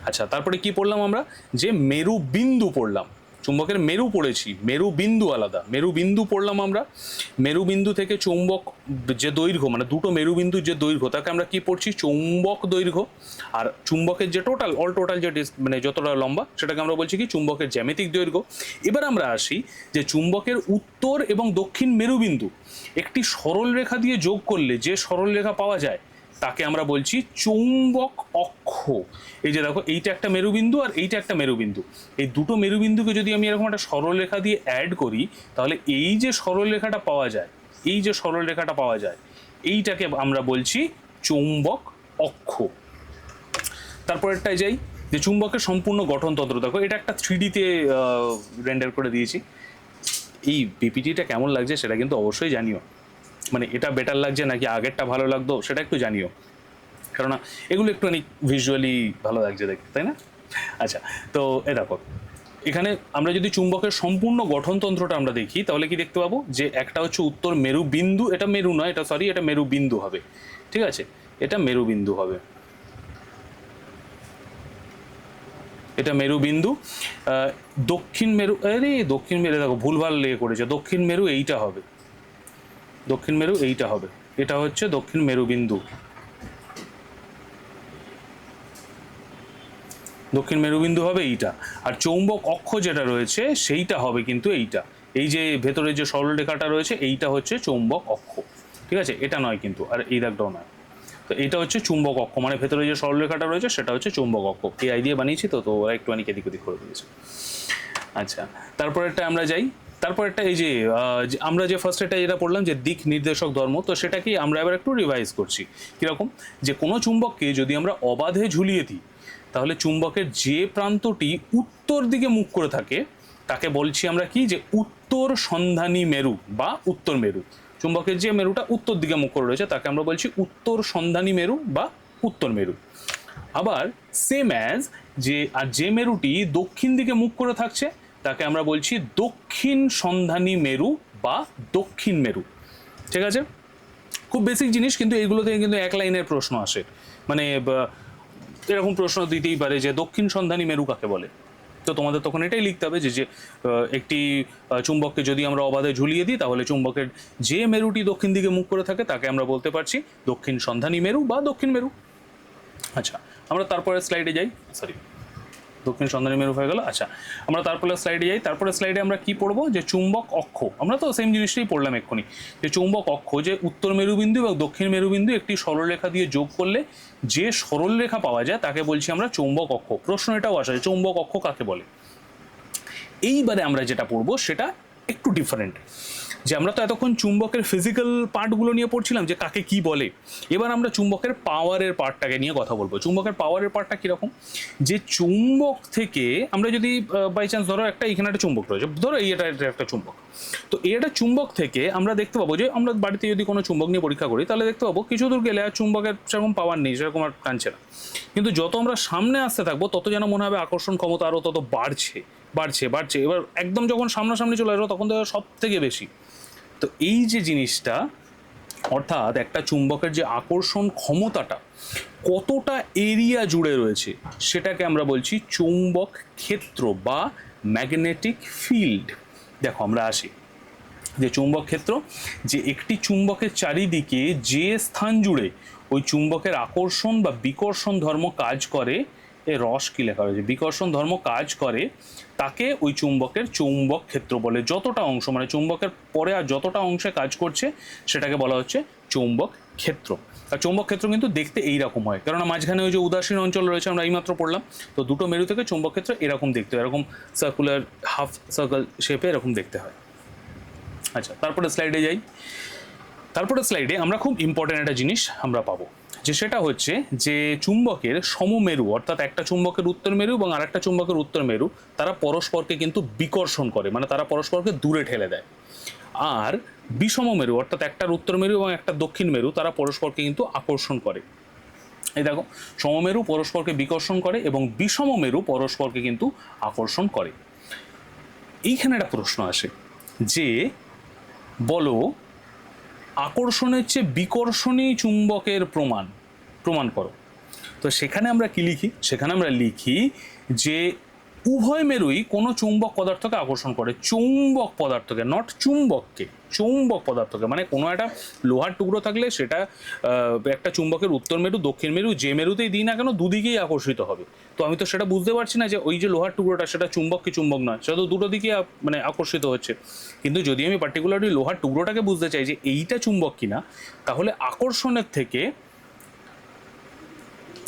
আচ্ছা, তারপরে কি পড়লাম আমরা, যে মেরু বিন্দু পড়লাম। চুম্বকের মেরু পড়েছি, মেরু বিন্দু আলাদা, মেরু বিন্দু পড়লাম আমরা। মেরু বিন্দু থেকে চৌম্বক যে দৈর্ঘ্য, মানে দুটো মেরু বিন্দুর যে দৈর্ঘ্য তাকে আমরা কি পড়ছি চৌম্বক দৈর্ঘ্য। আর চুম্বকের যে অল টোটাল যে মানে যতটা লম্বা সেটাকে আমরা বলছি কি চুম্বকের জ্যামিতিক দৈর্ঘ্য। এবার আমরা আসি যে চুম্বকের উত্তর এবং দক্ষিণ মেরুবিন্দু একটি সরল রেখা দিয়ে যোগ করলে যে সরল রেখা পাওয়া যায় তাকে আমরা বলছি চৌম্বক অক্ষ। এই যে দেখো এইটা একটা মেরুবিন্দু আর এইটা একটা মেরুবিন্দু, এই দুটো মেরুবিন্দুকে যদি আমি এরকম একটা সরল রেখা দিয়ে অ্যাড করি তাহলে এই যে সরল রেখাটা পাওয়া যায়, এইটাকে আমরা বলছি চৌম্বক অক্ষ। তারপরেরটায় যাই, যে চুম্বকের সম্পূর্ণ গঠনতন্ত্র। দেখো এটা একটা 3D-তে রেন্ডার করে দিয়েছি। এই পিপিটিটা কেমন লাগছে সেটা কিন্তু অবশ্যই জানিও, মানে এটা বেটার লাগছে নাকি আগেরটা ভালো লাগতো সেটা একটু জানিও, কেননা এগুলো একটুখানি ভিজুয়ালি ভালো লাগছে দেখতে, তাই না? আচ্ছা, তো দেখো এখানে আমরা যদি চুম্বকের সম্পূর্ণ গঠনতন্ত্রটা আমরা দেখি তাহলে কি দেখতে পাবো, যে একটা হচ্ছে উত্তর মেরু বিন্দু, এটা মেরু নয়, এটা মেরু বিন্দু হবে, ঠিক আছে, এটা মেরু বিন্দু হবে, এটা মেরু বিন্দু। দক্ষিণ মেরু, দক্ষিণ মেরু দেখো ভুলভাল করেছে, দক্ষিণ মেরু এইটা হবে, এটা হচ্ছে দক্ষিণ মেরু বিন্দু, দক্ষিণ মেরুবিন্দু হবে এইটা। আর চৌম্বক অক্ষ যেটা রয়েছে সেইটা হবে কিন্তু এইটা, এই যে ভেতরে যে সরলরেখাটা রয়েছে এইটা হচ্ছে চৌম্বক অক্ষ, ঠিক আছে, এটা নয় কিন্তু, আর এই দাগটাও নয়। তো এইটা হচ্ছে চুম্বক অক্ষ, মানে ভেতরে যে সরলরেখাটা রয়েছে সেটা হচ্ছে চৌম্বক অক্ষ। এই আইডিয়া বানিয়েছি তো ওরা একটুখানি এদিক ওদিক করে দিয়েছে। আচ্ছা, তারপরেরটা আমরা যাই, তারপরেরটা এই যে আমরা যে ফার্স্ট এটা যেটা পড়লাম যে দিক নির্দেশক ধর্ম, তো সেটাকে আমরা এবার একটু রিভাইজ করছি। কীরকম, যে কোনো চুম্বককে যদি আমরা অবাধে ঝুলিয়ে দিই তাহলে চুম্বকের যে প্রান্তটি উত্তর দিকে মুখ করে থাকে তাকে বলছি আমরা কি, যে উত্তর সন্ধানী মেরু বা উত্তর মেরু। চুম্বকের যে মেরুটা উত্তর দিকে মুখ করে রয়েছে তাকে আমরা বলছি উত্তর সন্ধানী মেরু বা উত্তর মেরু। আবার সেম অ্যাজ যে মেরুটি দক্ষিণ দিকে মুখ করে থাকছে তাকে আমরা বলছি দক্ষিণ সন্ধানী মেরু বা দক্ষিণ মেরু, ঠিক আছে। খুব বেসিক জিনিস, কিন্তু এইগুলো থেকে কিন্তু এক লাইনের প্রশ্ন আসে। মানে এরকম প্রশ্ন দিতেই পারে যে দক্ষিণ সন্ধানী মেরু কাকে বলে। তো তোমাদের তখন এটাই লিখতে হবে যে একটি চুম্বককে যদি আমরা অবাধে ঝুলিয়ে দিই, তাহলে চুম্বকের যে মেরুটি দক্ষিণ দিকে মুখ করে থাকে তাকে আমরা বলতে পারছি দক্ষিণ সন্ধানী মেরু বা দক্ষিণ মেরু। আচ্ছা, আমরা তারপরে স্লাইডে যাই। সরি, দক্ষিণ সন্ধানী মেরু হয়ে গেল। আচ্ছা, আমরা তারপরে স্লাইডে যাই। তারপরে স্লাইডে আমরা কি পড়বো, যে চুম্বক অক্ষ। আমরা তো সেম জিনিসটাই পড়লাম এক্ষুনি, যে চুম্বক অক্ষ, যে উত্তর মেরুবিন্দু এবং দক্ষিণ মেরুবিন্দু একটি সরলরেখা দিয়ে যোগ করলে যে সরলরেখা পাওয়া যায় তাকে বলছি আমরা চুম্বক অক্ষ। প্রশ্ন এটাও আসে, চুম্বক অক্ষ কাকে বলে। এইবারে আমরা যেটা পড়বো সেটা একটু ডিফারেন্ট। যে আমরা তো এতক্ষণ চুম্বকের ফিজিক্যাল পার্টগুলো নিয়ে পড়ছিলাম যে কাকে কি বলে, এবার আমরা চুম্বকের পাওয়ারের পার্টটাকে নিয়ে কথা বলবো। চুম্বকের পাওয়ারের পার্টটা কীরকম, যে চুম্বক থেকে আমরা যদি বাই চান্স ধরো এখানে একটা চুম্বক রয়েছে, ধরো এটা একটা চুম্বক, তো এটা চুম্বক থেকে আমরা দেখতে পাবো যে আমরা বাড়িতে যদি কোনো চুম্বক নিয়ে পরীক্ষা করি তাহলে দেখতে পাবো কিছু দূর গেলে আর চুম্বকের সেরকম পাওয়ার নেই, সেরকম আর টানছে না। কিন্তু যত আমরা সামনে আসতে থাকবো তত যেন মনে হবে আকর্ষণ ক্ষমতা আরও তত বাড়ছে বাড়ছে বাড়ছে। এবার একদম যখন সামনাসামনি চলে আসবো তখন তো সব থেকে বেশি। তো এই যে জিনিসটা, অর্থাৎ একটা চুম্বকের যে আকর্ষণ ক্ষমতাটা কতটা এরিয়া জুড়ে রয়েছে সেটাকে আমরা বলছি চুম্বক ক্ষেত্র বা ম্যাগনেটিক ফিল্ড। দেখো আমরা আসি যে চুম্বক ক্ষেত্র, যে একটি চুম্বকের চারিদিকে যে স্থান জুড়ে ওই চুম্বকের আকর্ষণ বা বিকর্ষণ ধর্ম কাজ করে, এ রস কি লেখা রয়েছে, বিকর্ষণ ধর্ম কাজ করে, তাকে ওই চুম্বকের চৌম্বক ক্ষেত্র বলে। যতটা অংশ মানে চুম্বকের পরে আর যতটা অংশে কাজ করছে সেটাকে বলা হচ্ছে চৌম্বক ক্ষেত্র। আর চৌম্বক ক্ষেত্র কিন্তু দেখতে এইরকম হয়, কেননা মাঝখানে ওই যে উদাসীন অঞ্চল রয়েছে আমরা এইমাত্র পড়লাম, তো দুটো মেরু থেকে চৌম্বক ক্ষেত্র এরকম দেখতে হয়, এরকম সার্কুলার হাফ সার্কেল শেপে এরকম দেখতে হয়। আচ্ছা, তারপরে স্লাইডে যাই। তারপরে স্লাইডে আমরা খুব ইম্পর্টেন্ট একটা জিনিস আমরা পাবো, যে সেটা হচ্ছে যে চুম্বকের সমমেরু, অর্থাৎ একটা চুম্বকের উত্তর মেরু এবং আরেকটা চুম্বকের উত্তর মেরু, তারা পরস্পরকে কিন্তু বিকর্ষণ করে, মানে তারা পরস্পরকে দূরে ঠেলে দেয়। আর বিষম মেরু, অর্থাৎ একটার উত্তর মেরু এবং একটা দক্ষিণ মেরু, তারা পরস্পরকে কিন্তু আকর্ষণ করে। এই দেখো, সমমেরু পরস্পরকে বিকর্ষণ করে এবং বিষম মেরু পরস্পরকে কিন্তু আকর্ষণ করে। এইখানে একটা প্রশ্ন আসে যে বলো, আকর্ষণের চেয়ে বিকর্ষণই চুম্বকের প্রমাণ করো। তো সেখানে আমরা কি লিখি, সেখানে আমরা লিখি যে উভয় মেরুই কোনো চুম্বক পদার্থকে আকর্ষণ করে। চৌম্বক পদার্থকে, নট চুম্বককে, চৌম্বক পদার্থকে। মানে কোনো একটা লোহার টুকরো থাকলে সেটা একটা চুম্বকের উত্তর মেরু দক্ষিণ মেরু যে মেরুতেই দিই না কেন দুদিকেই আকর্ষিত হবে। তো আমি তো সেটা বুঝতে পারছি না যে ওই যে লোহার টুকরোটা সেটা চুম্বক কি চুম্বক নয়, সেটা তো দুটো দিকেই মানে আকর্ষিত হচ্ছে। কিন্তু যদি আমি পার্টিকুলারলি লোহার টুকরোটাকে বুঝতে চাই যে এইটা চুম্বক কিনা, তাহলে আকর্ষণের থেকে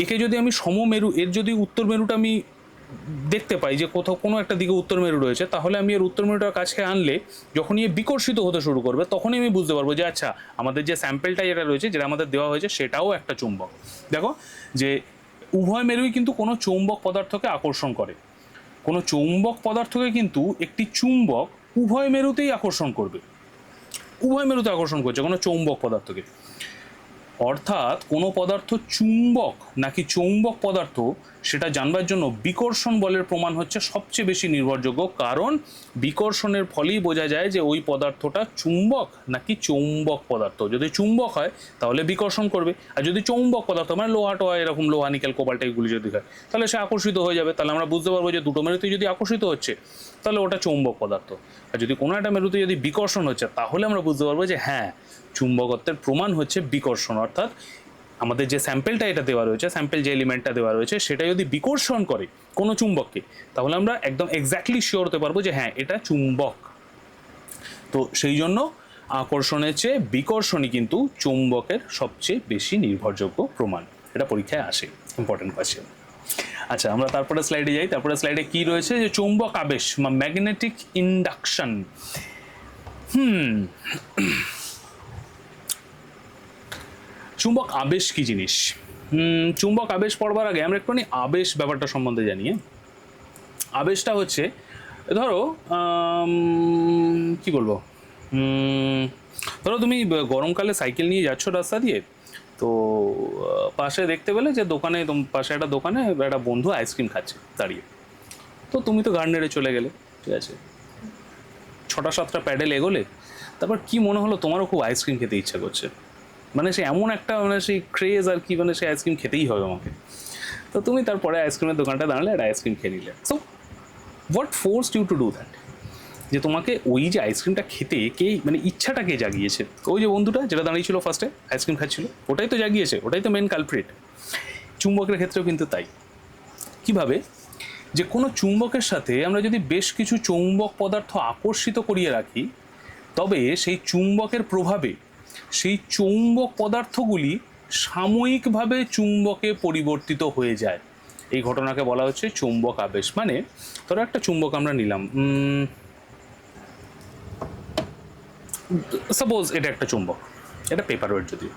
একে যদি আমি সমমেরু, এর যদি উত্তর মেরুটা আমি দেখতে পাই যে কোথাও কোনো একটা দিকে উত্তর মেরু রয়েছে, তাহলে আমি এর উত্তর মেরুটার কাছে আনলে যখনই এ বিকর্ষিত হতে শুরু করবে তখনই আমি বুঝতে পারবো যে আচ্ছা আমাদের যে স্যাম্পেলটা যেটা রয়েছে, যেটা আমাদের দেওয়া হয়েছে সেটাও একটা চুম্বক। দেখো যে উভয় মেরুই কিন্তু কোনো চৌম্বক পদার্থকে আকর্ষণ করে। কোনো চৌম্বক পদার্থকে কিন্তু একটি চুম্বক উভয় মেরুতেই আকর্ষণ করবে, উভয় মেরুতে আকর্ষণ করছে কোনো চৌম্বক পদার্থকে। অর্থাৎ কোনো পদার্থ চুম্বক নাকি চৌম্বক পদার্থ সেটা জানবার জন্য বিকর্ষণ বলের প্রমাণ হচ্ছে সবচেয়ে বেশি নির্ভরযোগ্য, কারণ বিকর্ষণের ফলেই বোঝা যায় যে ওই পদার্থটা চুম্বক নাকি চৌম্বক পদার্থ। যদি চুম্বক হয় তাহলে বিকর্ষণ করবে, আর যদি চৌম্বক পদার্থ মানে লোহা টোয়া এরকম লোহা নিকেল কোবাল্ট এগুলি যদি হয় তাহলে সে আকর্ষিত হয়ে যাবে। তাহলে আমরা বুঝতে পারবো যে দুটো মেরুতে যদি আকর্ষিত হচ্ছে তাহলে ওটা চৌম্বক পদার্থ, আর যদি কোনো একটা মেরুতে যদি বিকর্ষণ হচ্ছে তাহলে আমরা বুঝতে পারবো যে হ্যাঁ চুম্বকত্বের প্রমাণ হচ্ছে বিকর্ষণ। অর্থাৎ আমাদের যে স্যাম্পেলটা এটা দেওয়া রয়েছে, স্যাম্পেল যে এলিমেন্টটা দেওয়া রয়েছে সেটা যদি বিকর্ষণ করে কোনো চুম্বককে, তাহলে আমরা একদম এক্স্যাক্টলি শিওর হতে পারবো যে হ্যাঁ এটা চুম্বক। তো সেই জন্য আকর্ষণের চেয়ে বিকর্ষণই কিন্তু চুম্বকের সবচেয়ে বেশি নির্ভরযোগ্য প্রমাণ। এটা পরীক্ষায় আসে, ইম্পর্টেন্ট কোয়েশ্চেন। আচ্ছা, আমরা তারপরে স্লাইডে যাই। তারপরে স্লাইডে কি রয়েছে, যে চৌম্বক আবেশ বা ম্যাগনেটিক ইন্ডাকশন। চুম্বক আবেশ কি জিনিস? চুম্বক আবেশ পড়বার আগে আমরা একটুখানি আবেশ ব্যাপারটা সম্বন্ধে জানি। আবেশটা হচ্ছে ধরো কি বলবো, ধরো তুমি গরমকালে সাইকেল নিয়ে যাচ্ছ রাস্তা দিয়ে, তো পাশে দেখতে পেলে যে দোকানে, পাশে একটা দোকানে একটা বন্ধু আইসক্রিম খাচ্ছে দাঁড়িয়ে। তো তুমি তো গাড়ি নেড়ে চলে গেলে, ঠিক আছে, 6-7টা প্যাডেল এগোলে, তারপর কি মনে হলো তোমারও খুব আইসক্রিম খেতে ইচ্ছা করছে। মানে সে এমন একটা মানে সেই ক্রেজ আর কি, মানে সে আইসক্রিম খেতেই হবে আমাকে। তো তুমি তারপরে আইসক্রিমের দোকানটা দাঁড়ালে একটা আইসক্রিম খেয়ে নিলে। So what forced you to do that? যে তোমাকে ওই যে আইসক্রিমটা খেতে কে মানে ইচ্ছাটা কে জাগিয়েছে? ওই যে বন্ধুটা যেটা দাঁড়িয়েছিল ফার্স্টে আইসক্রিম খাচ্ছিল, ওটাই তো জাগিয়েছে, ওটাই তো মেন কালপ্রিট। চুম্বকের ক্ষেত্রেও কিন্তু তাই। কিভাবে? যে কোনো চুম্বকের সাথে আমরা যদি বেশ কিছু চৌম্বক পদার্থ আকর্ষিত করিয়ে রাখি, তবে সেই চুম্বকের প্রভাবে সেই চৌম্বক পদার্থগুলি সাময়িকভাবে চুম্বকে পরিবর্তিত হয়ে যায়। এই ঘটনাকে বলা হচ্ছে চৌম্বক আবেশ। মানে ধরো একটা চুম্বক আমরা নিলাম, সাপোজ এটা একটা চুম্বক, এটা পেপার ওয়েট। যদি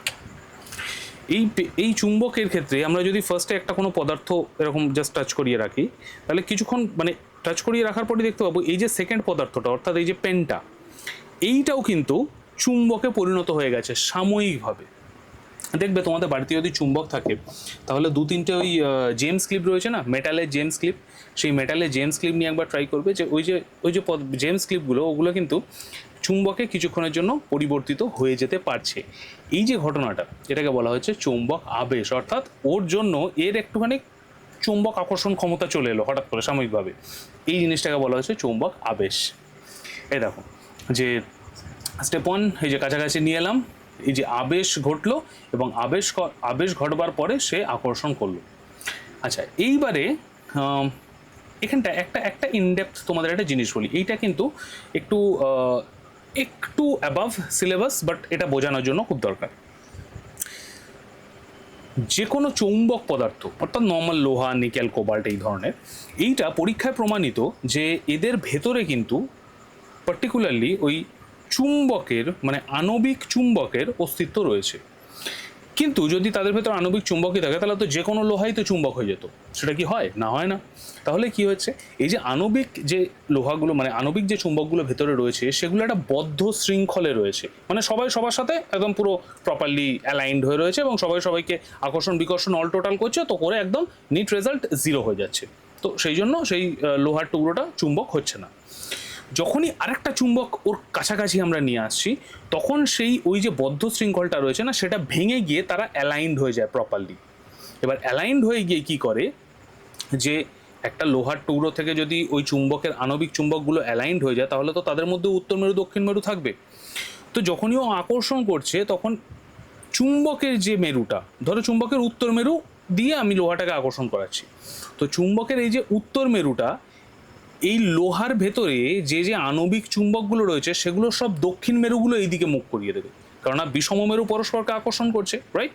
এই চুম্বকের ক্ষেত্রে আমরা যদি ফার্স্টে একটা কোনো পদার্থ এরকম জাস্ট টাচ করিয়ে রাখি, তাহলে কিছুক্ষণ মানে টাচ করিয়ে রাখার পরে দেখতে পাবো এই যে সেকেন্ড পদার্থটা, অর্থাৎ এই যে পেনটা, এইটাও কিন্তু চুম্বকে পরিণত হয়ে গেছে সাময়িকভাবে। দেখবে তোমাদের বাড়িতে যদি চুম্বক থাকে, তাহলে 2-3টে ওই জেমস ক্লিপ রয়েছে না, মেটালের জেমস ক্লিপ, সেই মেটালের জেমস ক্লিপ নিয়ে একবার ট্রাই করবে। যে ওই যে জেমস ক্লিপগুলো, ওগুলো কিন্তু চুম্বকে কিছুক্ষণের জন্য পরিবর্তিত হয়ে যেতে পারছে। এই যে ঘটনাটা, এটাকে বলা হচ্ছে চৌম্বক আবেশ। অর্থাৎ ওর জন্য এর একটুখানি চুম্বক আকর্ষণ ক্ষমতা চলে এলো হঠাৎ করে সাময়িকভাবে, এই জিনিসটাকে বলা হচ্ছে চৌম্বক আবেশ। এই দেখো যে স্টেপ 1, এই যে কাছাকাছি নিয়ে এলাম, এই যে আবেশ ঘটলো, এবং আবেশ ঘটবার পরে সে আকর্ষণ করলো। আচ্ছা, এইবারে এখানটা একটা ইনডেপথ তোমাদের একটা জিনিস বলি, এইটা কিন্তু একটু অ্যাবাভ সিলেবাস, বাট এটা বোঝানোর জন্য খুব দরকার। যে কোনো চৌম্বক পদার্থ, অর্থাৎ নর্মাল লোহা, নিকেল, কোবাল্ট এই ধরনের, এইটা পরীক্ষায় প্রমাণিত যে এদের ভেতরে কিন্তু পার্টিকুলারলি ওই চুম্বকের মানে আণবিক চুম্বকের অস্তিত্ব রয়েছে। কিন্তু যদি তাদের ভেতর আণবিক চুম্বকই থাকে, তাহলে তো যে কোনো লোহাই তো চুম্বক হয়ে যেত। সেটা কি হয়? না, হয় না। তাহলে কি হচ্ছে, এই যে আণবিক যে লোহাগুলো মানে আণবিক যে চুম্বকগুলো ভেতরে রয়েছে, সেগুলো একটা বদ্ধ শৃঙ্খলে রয়েছে। মানে সবাই সবার সাথে একদম পুরো প্রপারলি অ্যালাইন্ড হয়ে রয়েছে, এবং সবাই সবাইকে আকর্ষণ বিকর্ষণ অল টোটাল করছে, তো করে একদম নিট রেজাল্ট 0 হয়ে যাচ্ছে। তো সেই জন্য সেই লোহার টুকরোটা চুম্বক হচ্ছে না। যখনই আরেকটা চুম্বক ওর কাছাকাছি আমরা নিয়ে আসছি, তখন সেই ওই যে বদ্ধ শৃঙ্খলটা রয়েছে না, সেটা ভেঙে গিয়ে তারা অ্যালাইন্ড হয়ে যায় প্রপারলি। এবার অ্যালাইন্ড হয়ে গিয়ে কি করে, যে একটা লোহার টুকরো থেকে যদি ওই চুম্বকের আণবিক চুম্বকগুলো অ্যালাইন্ড হয়ে যায়, তাহলে তো তাদের মধ্যে উত্তর মেরু দক্ষিণ মেরু থাকবে। তো যখনই ও আকর্ষণ করছে, তখন চুম্বকের যে মেরুটা, ধরো চুম্বকের উত্তর মেরু দিয়ে আমি লোহাটাকে আকর্ষণ করাচ্ছি, তো চুম্বকের এই যে উত্তর মেরুটা, এই লোহার ভেতরে যে যে আণবিক চুম্বকগুলো রয়েছে, সেগুলো সব দক্ষিণ মেরুগুলো এইদিকে মুখ করিয়ে দেবে, কারণ বিষম মেরু পরস্পরকে আকর্ষণ করছে, রাইট?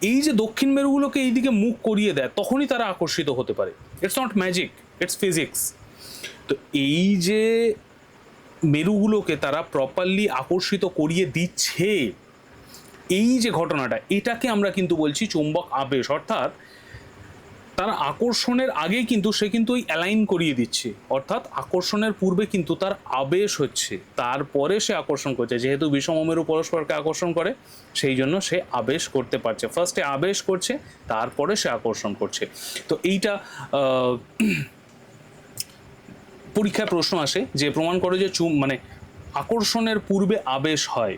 এই যে দক্ষিণ মেরুগুলোকে এইদিকে মুখ করিয়ে দেয়, তখনই তারা আকর্ষিত হতে পারে। It's not magic, it's physics. তো এই যে মেরুগুলোকে তারা প্রপারলি আকর্ষিত করিয়ে দিচ্ছে, এই যে ঘটনাটা, এটাকে আমরা কিন্তু বলছি চৌম্বক আবেশ। অর্থাৎ তার আকর্ষণের আগেই কিন্তু সে কিন্তু ওই অ্যালাইন করিয়ে দিচ্ছে, অর্থাৎ আকর্ষণের পূর্বে কিন্তু তার আবেশ হচ্ছে, তারপরে সে আকর্ষণ করছে। যেহেতু বিষম মেরু পরস্পরকে আকর্ষণ করে, সেই জন্য সে আবেশ করতে পারছে। ফার্স্টে আবেশ করছে, তারপরে সে আকর্ষণ করছে। তো এইটা পরীক্ষায় প্রশ্ন আসে যে প্রমাণ করো যে মানে আকর্ষণের পূর্বে আবেশ হয়,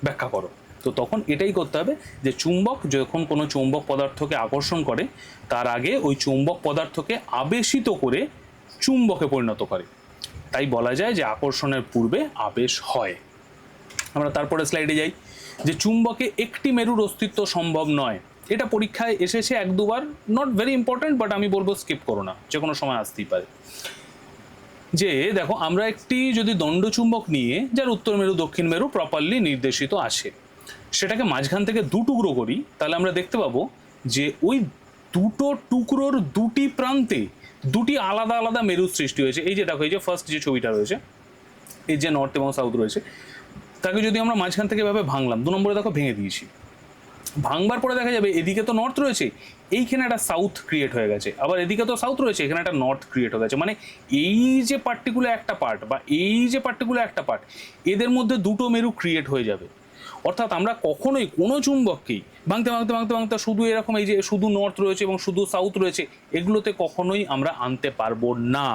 ব্যাখ্যা করো। তো তখন এটাই করতে হবে যে চুম্বক যখন কোনো চৌম্বক পদার্থকে আকর্ষণ করে, তার আগে ওই চৌম্বক পদার্থকে আবেশিত করে চুম্বকে পরিণত করে। তাই বলা যায় যে আকর্ষণের পূর্বে আবেশ হয়। আমরা তারপরে স্লাইডে যাই, যে চুম্বকে একটি মেরুর অস্তিত্ব সম্ভব নয়। এটা পরীক্ষায় এসেছে 1-2 বার, নট ভেরি ইম্পর্টেন্ট, বাট আমি বলবো স্কিপ করো না, যে কোনো সময় আসতেই পারে। যে দেখো, আমরা একটি যদি দণ্ডচুম্বক নিয়ে, যার উত্তর মেরু দক্ষিণ মেরু প্রপারলি নির্দেশিত আসে, সেটাকে মাঝখান থেকে 2 টুকরো করি, তাহলে আমরা দেখতে পাবো যে ওই দুটো টুকরোর 2টি প্রান্তে 2টি আলাদা আলাদা মেরু সৃষ্টি হয়েছে। এই যে দেখো, এই যে ফার্স্ট যে ছবিটা রয়েছে, এই যে নর্থ এবং সাউথ রয়েছে, তাকে যদি আমরা মাঝখান থেকে এভাবে ভাঙলাম, 2 নম্বরে দেখো ভেঙে দিয়েছি। ভাঙবার পরে দেখা যাবে এদিকে তো নর্থ রয়েছে, এইখানে একটা সাউথ ক্রিয়েট হয়ে গেছে, আবার এদিকে তো সাউথ রয়েছে, এখানে একটা নর্থ ক্রিয়েট হয়ে গেছে। মানে এই যে পার্টিকুলার একটা পার্ট বা এই যে পার্টিকুলার একটা পার্ট, এদের মধ্যে 2টো মেরু ক্রিয়েট হয়ে যাবে। অর্থাৎ আমরা কখনোই কোনো চুম্বককেই ভাঙতে ভাঙতে ভাঙতে ভাঙতে শুধু এরকম এই যে শুধু নর্থ রয়েছে এবং শুধু সাউথ রয়েছে, এগুলোতে কখনোই আমরা আনতে পারবো না।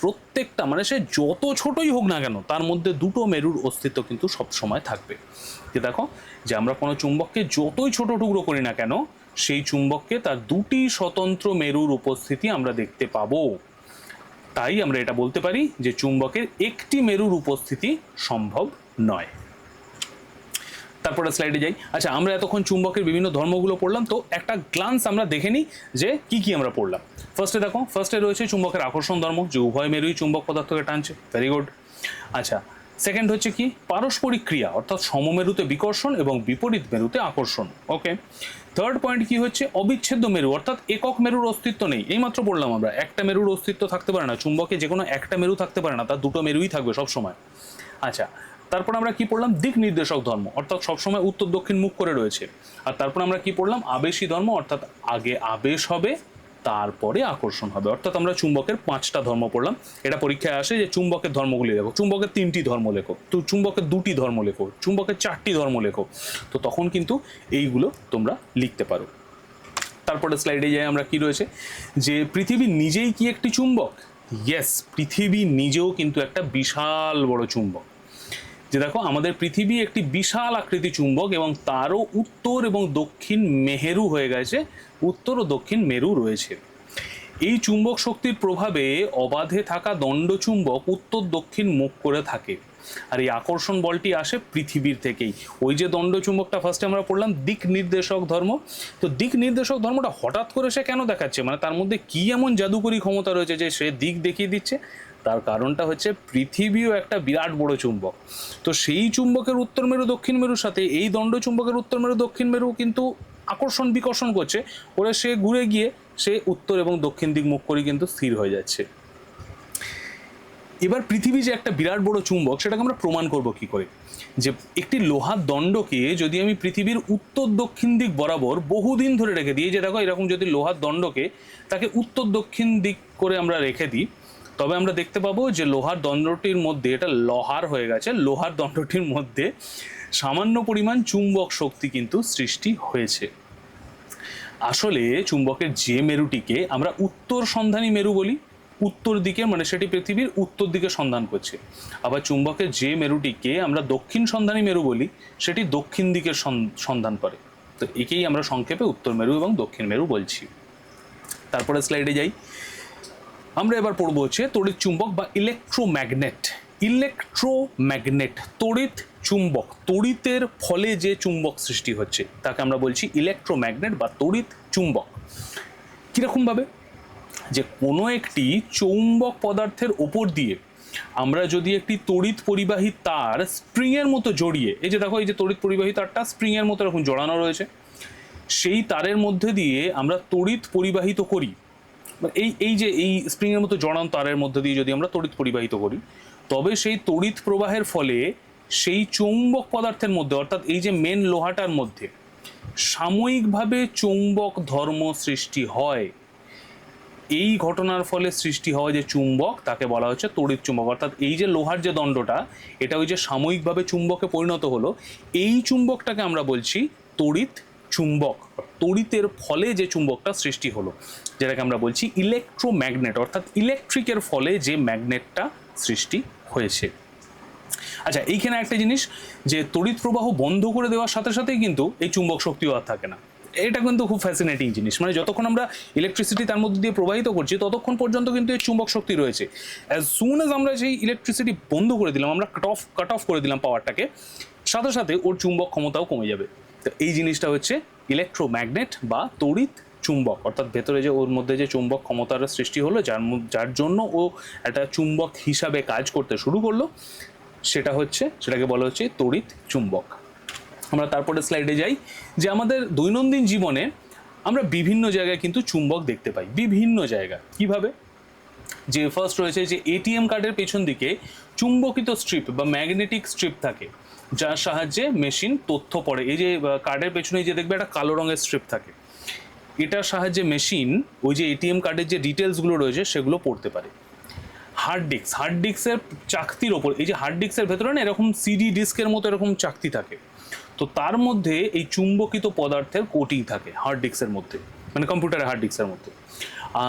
প্রত্যেকটা মানে সে যত ছোটই হোক না কেন তার মধ্যে দুটো মেরুর অস্তিত্ব কিন্তু সবসময় থাকবে। যে দেখো যে আমরা কোনো চুম্বককে যতই ছোট টুকরো করি না কেন সেই চুম্বককে তার দুটি স্বতন্ত্র মেরুর উপস্থিতি আমরা দেখতে পাবো। তাই আমরা এটা বলতে পারি যে চুম্বকের একটি মেরুর উপস্থিতি সম্ভব নয়। তারপরে স্লাইডে যাই। আচ্ছা, আমরা এতক্ষণ চুম্বকের বিভিন্ন ধর্মগুলো পড়লাম, তো একটা গ্লান্স আমরা দেখে নিই যে কি কি আমরা পড়লাম। ফার্স্টে রয়েছে চুম্বকের আকর্ষণ ধর্ম, যে উভয় মেরুই চুম্বক পদার্থকে টানছে। Very good. আচ্ছা, সেকেন্ড হচ্ছে কি পারস্পরিক ক্রিয়া, অর্থাৎ সমমেরুতে বিকর্ষণ এবং বিপরীত মেরুতে আকর্ষণ। ওকে। থার্ড পয়েন্ট কি হচ্ছে অবিচ্ছেদ্য মেরু, অর্থাৎ একক মেরুর অস্তিত্ব নেই। এইমাত্র বললাম আমরা একটা মেরুর অস্তিত্ব থাকতে পারে না, চুম্বকে যে কোনো একটা মেরু থাকতে পারে না, তার দুটো মেরুই থাকবে সবসময়। আচ্ছা, তারপর আমরা কি পড়লাম দিক নির্দেশক ধর্ম, অর্থাৎ সবসময় উত্তর দক্ষিণ মুখ করে রয়েছে। আর তারপর আমরা কি পড়লাম আবেশী ধর্ম, অর্থাৎ আগে আবেশ হবে তারপরে আকর্ষণ হবে। অর্থাৎ আমরা চুম্বকের 5টা ধর্ম পড়লাম। এটা পরীক্ষায় আসে যে চুম্বকের ধর্মগুলি লেখো, চুম্বকের 3টি ধর্ম লেখো, তো চুম্বকের 2টি ধর্ম লেখো, চুম্বকের 4টি ধর্ম লেখো। তো তখন কিন্তু এইগুলো তোমরা লিখতে পারো। তারপরে স্লাইডে যাই, আমরা কি রয়েছে যে পৃথিবী নিজেই কি একটি চুম্বক। ইয়েস, পৃথিবী নিজেও কিন্তু একটা বিশাল বড় চুম্বক। যে দেখো আমাদের পৃথিবী একটি বিশাল আকৃতি চুম্বক এবং তারও উত্তর এবং দক্ষিণ মেরু হয়ে গেছে, উত্তর ও দক্ষিণ মেরু রয়েছে। এই চুম্বক শক্তির প্রভাবে অবাধে থাকা দণ্ডচুম্বক উত্তর দক্ষিণ মুখ করে থাকে। আর এই আকর্ষণ বলটি আসে পৃথিবীর থেকেই। ওই যে দণ্ডচুম্বকটা ফার্স্টে আমরা পড়লাম দিক নির্দেশক ধর্ম, তো দিক নির্দেশক ধর্মটা হঠাৎ করে সে কেন দেখাচ্ছে, মানে তার মধ্যে কি এমন জাদুকরী ক্ষমতা রয়েছে যে সে দিক দেখিয়ে দিচ্ছে? তার কারণটা হচ্ছে পৃথিবীও একটা বিরাট বড় চুম্বক। তো সেই চুম্বকের উত্তর মেরু দক্ষিণ মেরুর সাথে এই দণ্ডচুম্বকের উত্তর মেরু দক্ষিণ মেরু কিন্তু আকর্ষণ বিকর্ষণ করছে, ওরা সে ঘুরে গিয়ে সে উত্তর এবং দক্ষিণ দিক মুখ করে কিন্তু স্থির হয়ে যাচ্ছে। এবার পৃথিবী যে একটা বিরাট বড় চুম্বক সেটাকে আমরা প্রমাণ করব কি করে? যে একটি লোহার দণ্ডকে যদি আমি পৃথিবীর উত্তর দক্ষিণ দিক বরাবর বহুদিন ধরে রেখে দিই, যে দেখো এরকম যদি লোহার দণ্ডকে তাকে উত্তর দক্ষিণ দিক করে আমরা রেখে দিই, তবে আমরা দেখতে পাবো যে লোহার দণ্ডটির মধ্যে, এটা লোহার হয়ে গেছে, লোহার দণ্ডটির মধ্যে সামান্য পরিমাণ চুম্বক শক্তি কিন্তু সৃষ্টি হয়েছে। আসলে চুম্বকের যে মেরুটিকে আমরা উত্তর সন্ধানী মেরু বলি, উত্তর দিকে মানে সেটি পৃথিবীর উত্তর দিকে সন্ধান করছে। আবার চুম্বকের যে মেরুটিকে আমরা দক্ষিণ সন্ধানী মেরু বলি সেটি দক্ষিণ দিকের সন্ধান করে। তো একেই আমরা সংক্ষেপে উত্তর মেরু এবং দক্ষিণ মেরু বলছি। তারপরে স্লাইডে যাই, আমরা এবার পড়বো হচ্ছে তড়িৎ চুম্বক বা ইলেকট্রোম্যাগনেট। ইলেকট্রোম্যাগনেট তড়িৎ চুম্বক, তড়িতের ফলে যে চুম্বক সৃষ্টি হচ্ছে তাকে আমরা বলছি ইলেকট্রোম্যাগনেট বা তড়িৎ চুম্বক। কীরকম ভাবে? যে কোনো একটি চৌম্বক পদার্থের ওপর দিয়ে আমরা যদি একটি তড়িৎ পরিবাহী তার স্প্রিংয়ের মতো জড়িয়ে, এই যে দেখো এই যে তড়িৎ পরিবাহী তারটা স্প্রিংয়ের মতো এরকম জড়ানো রয়েছে, সেই তারের মধ্যে দিয়ে আমরা তড়িৎ পরিবাহিত করি, এই যে এই স্প্রিংয়ের মতো জড়ানো তারের মধ্যে দিয়ে যদি আমরা তড়িৎ পরিবাহিত করি, তবে সেই তড়িৎ প্রবাহের ফলে সেই চৌম্বক পদার্থের মধ্যে, অর্থাৎ এই যে মেন লোহাটার মধ্যে সাময়িকভাবে চৌম্বক ধর্ম সৃষ্টি হয়। এই ঘটনার ফলে সৃষ্টি হয় যে চুম্বক, তাকে বলা হচ্ছে তড়িৎ চুম্বক। অর্থাৎ এই যে লোহার যে দণ্ডটা, এটা ওই যে সাময়িকভাবে চুম্বকে পরিণত হলো, এই চুম্বকটাকে আমরা বলছি তড়িৎ চুম্বক। তড়িতের ফলে যে চুম্বকটা সৃষ্টি হলো, যেটাকে আমরা বলছি ইলেকট্রোম্যাগনেট, অর্থাৎ ইলেকট্রিকের ফলে যে ম্যাগনেটটা সৃষ্টি হয়েছে। আচ্ছা, এইখানে একটা জিনিস, যে তড়িৎ প্রবাহ বন্ধ করে দেওয়ার সাথে সাথেই কিন্তু এই চুম্বক শক্তিও আর থাকে না। এটা কিন্তু খুব ফ্যাসিনেটিং জিনিস, মানে যতক্ষণ আমরা ইলেকট্রিসিটি তার মধ্যে দিয়ে প্রবাহিত করছি ততক্ষণ পর্যন্ত কিন্তু এই চুম্বক শক্তি রয়েছে। অ্যাজ সুন অ্যাজ আমরা সেই ইলেকট্রিসিটি বন্ধ করে দিলাম, আমরা কাট অফ করে দিলাম পাওয়ারটাকে, সাথে সাথে ওর চুম্বক ক্ষমতাও কমে যাবে। তো এই জিনিসটা হচ্ছে ইলেকট্রোম্যাগনেট বা তড়িৎ চুম্বক, অর্থাৎ ভেতরে যে ওর মধ্যে যে চুম্বক ক্ষমতার সৃষ্টি হলো, যার জন্য ও একটা চুম্বক হিসাবে কাজ করতে শুরু করলো, সেটাকে বলা হচ্ছে তড়িৎ চুম্বক। আমরা তারপরে স্লাইডে যাই, যে আমাদের দৈনন্দিন জীবনে আমরা বিভিন্ন জায়গায় কিন্তু চুম্বক দেখতে পাই, বিভিন্ন জায়গায়। কিভাবে? যে ফার্স্ট রয়েছে যে এটিএম কার্ডের পেছন দিকে চুম্বকিত স্ট্রিপ বা ম্যাগনেটিক স্ট্রিপ থাকে, যার সাহায্যে মেশিন তথ্য পড়ে। এই যে কার্ডের পেছনে যে দেখবে একটা কালো রঙের স্ট্রিপ থাকে, এটার সাহায্যে মেশিন ওই যে এটিএম কার্ডের যে ডিটেলসগুলো রয়েছে সেগুলো পড়তে পারে। হার্ড ডিস্কের চাকতির ওপর, এই যে হার্ড ডিস্কের ভেতরে না এরকম সিডি ডিস্কের মতো এরকম চাকতি থাকে, তো তার মধ্যে এই চুম্বকিত পদার্থের কোটিং থাকে হার্ড ডিস্কের মধ্যে, মানে কম্পিউটারের হার্ড ডিস্কের মধ্যে।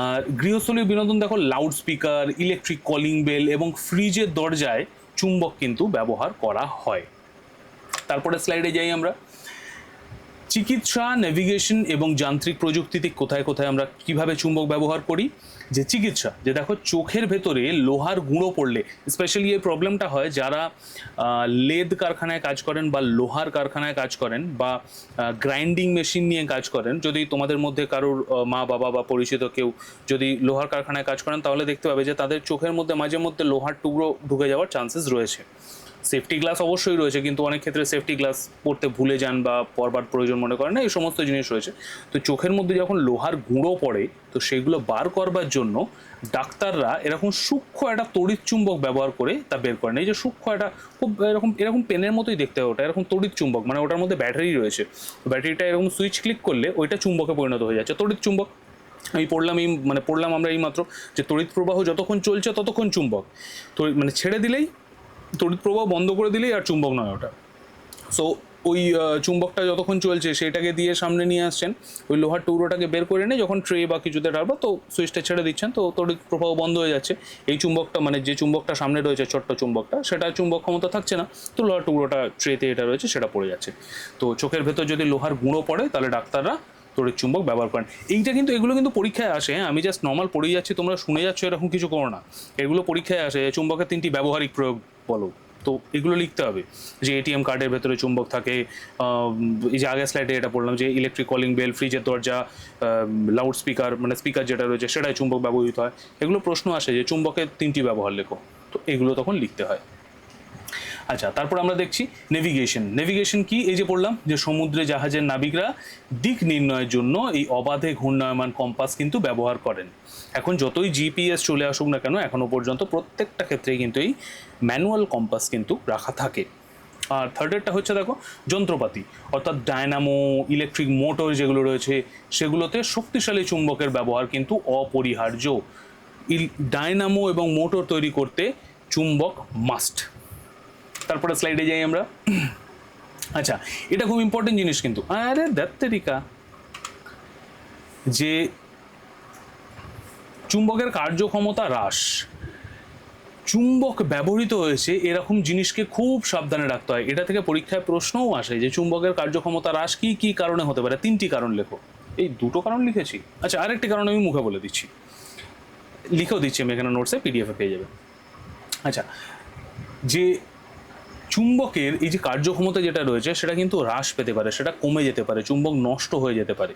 আর গৃহস্থলীয় বিনোদন দেখো, loudspeaker, electric calling bell এবং ফ্রিজের দরজায় চুম্বক কিন্তু ব্যবহার করা হয়। তারপরে স্লাইডে যাই আমরা। চিকিৎসা, নেভিগেশন এবং যান্ত্রিক প্রযুক্তিতে কোথায় কোথায় আমরা কিভাবে চুম্বক ব্যবহার করি। যে চিকিৎসা, যে দেখো চোখের ভেতরে লোহার গুঁড়ো পড়লে, স্পেশালি এই প্রবলেমটা হয় যারা লেদ কারখানায় কাজ করেন বা লোহার কারখানায় কাজ করেন বা গ্রাইন্ডিং মেশিন নিয়ে কাজ করেন। যদি তোমাদের মধ্যে কারোর মা বাবা বা পরিচিত কেউ যদি লোহার কারখানায় কাজ করেন, তাহলে দেখতে পাবে যে তাদের চোখের মধ্যে মাঝে মধ্যে লোহার টুকরো ঢুকে যাওয়ার চান্সেস রয়েছে। সেফটি গ্লাস অবশ্যই রয়েছে, কিন্তু অনেক ক্ষেত্রে সেফটি গ্লাস পরতে ভুলে যান বা পরবার প্রয়োজন মনে করেন না, এই সমস্ত জিনিস রয়েছে। তো চোখের মধ্যে যখন লোহার গুঁড়ো পড়ে, তো সেগুলো বার করবার জন্য ডাক্তাররা এরকম সূক্ষ্ম একটা তড়িৎ চুম্বক ব্যবহার করে তা বের করেন। এই যে সূক্ষ্ম একটা খুব এরকম পেনের মতোই দেখতে হয়, ওটা এরকম তড়িৎ চুম্বক, মানে ওটার মধ্যে ব্যাটারি রয়েছে। ব্যাটারিটা এরকম সুইচ ক্লিক করলে ওইটা চুম্বকে পরিণত হয়ে যাচ্ছে, তড়িৎ চুম্বক। আমি পড়লাম আমরা এইমাত্র যে তড়িৎ প্রবাহ যতক্ষণ চলছে ততক্ষণ চুম্বক, তো মানে ছেড়ে দিলেই, তড়িৎ প্রবাহ বন্ধ করে দিলেই আর চুম্বক নয় ওটা। সো ওই চুম্বকটা যতক্ষণ চলছে সেটাকে দিয়ে সামনে নিয়ে আসছেন, ওই লোহার টুকরোটাকে বের করে নিয়ে যখন ট্রে বা কিছুতে রাখবো তো সুইচটা ছেড়ে দিচ্ছেন, তো তড়িৎ প্রবাহ বন্ধ হয়ে যাচ্ছে। এই চুম্বকটা মানে যে চুম্বকটা সামনে রয়েছে ছোট্ট চুম্বকটা, সেটা চুম্বক ক্ষমতা থাকছে না, তো লোহার টুকরোটা ট্রেতে এটা রয়েছে সেটা পড়ে যাচ্ছে। তো চোখের ভেতর যদি লোহার গুঁড়ো পড়ে তাহলে ডাক্তাররা তড়িৎ চুম্বক ব্যবহার করেন। এগুলো কিন্তু পরীক্ষায় আসে, আমি জাস্ট নর্মাল পড়েই যাচ্ছি, তোমরা শুনে যাচ্ছ এরকম কিছু করো না। এগুলো পরীক্ষায় আসে, চুম্বকের 3টি ব্যবহারিক প্রয়োগ বলো, তো এগুলো লিখতে হবে। যে এটিএম কার্ডের ভেতরে চুম্বক থাকে, এই যে আগের স্লাইডে এটা বললাম যে ইলেকট্রিক কলিং বেল, ফ্রিজের দরজা, লাউড স্পিকার মানে স্পিকার যেটা রয়েছে সেটাই চুম্বক ব্যবহৃত হয়। এগুলো প্রশ্ন আসে যে চুম্বকের 3টি ব্যবহার লেখো, তো এগুলো তখন লিখতে হয়। আচ্ছা, তারপর আমরা দেখছি নেভিগেশন কি, এই যে পড়লাম যে সমুদ্রে জাহাজের নাবিকরা দিক নির্ণয়ের জন্য এই অবাধে ঘূর্ণায়মান কম্পাস কিন্তু ব্যবহার করেন। এখন যতই জিপিএস চলে আসুক না কেন, এখনো পর্যন্ত প্রত্যেকটা ক্ষেত্রেই কিন্তু এই ম্যানুয়াল কম্পাস কিন্তু রাখা থাকে। আর থার্ডেরটা হচ্ছে দেখো যন্ত্রপাতি, অর্থাৎ ডায়নামো, ইলেকট্রিক মোটর যেগুলো রয়েছে সেগুলোতে শক্তিশালী চুম্বকের ব্যবহার কিন্তু অপরিহার্য। ডায়নামো এবং মোটর তৈরি করতে চুম্বক মাস্ট। তারপরে স্লাইডে যাই আমরা। আচ্ছা, এটা খুব ইম্পর্টেন্ট জিনিস কিন্তু, আরে দাত্তেরিকা, যে চুম্বকের কার্যক্ষমতা হ্রাস, চুম্বক ব্যবহৃত হয়েছে এরকম জিনিসকে খুব সাবধানে রাখতে হয়। এটা থেকে পরীক্ষায় প্রশ্নও আসে যে চুম্বকের কার্যক্ষমতা হ্রাস কি কি কারণে হতে পারে। 3টি কারণ লেখো, এই 2টো কারণ লিখেছি। আচ্ছা, আরেকটি কারণ আমি মুখে বলে দিচ্ছি, লিখেও দিচ্ছি আমি এখানে নোটসে, পিডিএফে পেয়ে যাবে। আচ্ছা, যে চুম্বকের এই যে কার্যক্ষমতা যেটা রয়েছে সেটা কিন্তু হ্রাস পেতে পারে, সেটা কমে যেতে পারে, চুম্বক নষ্ট হয়ে যেতে পারে।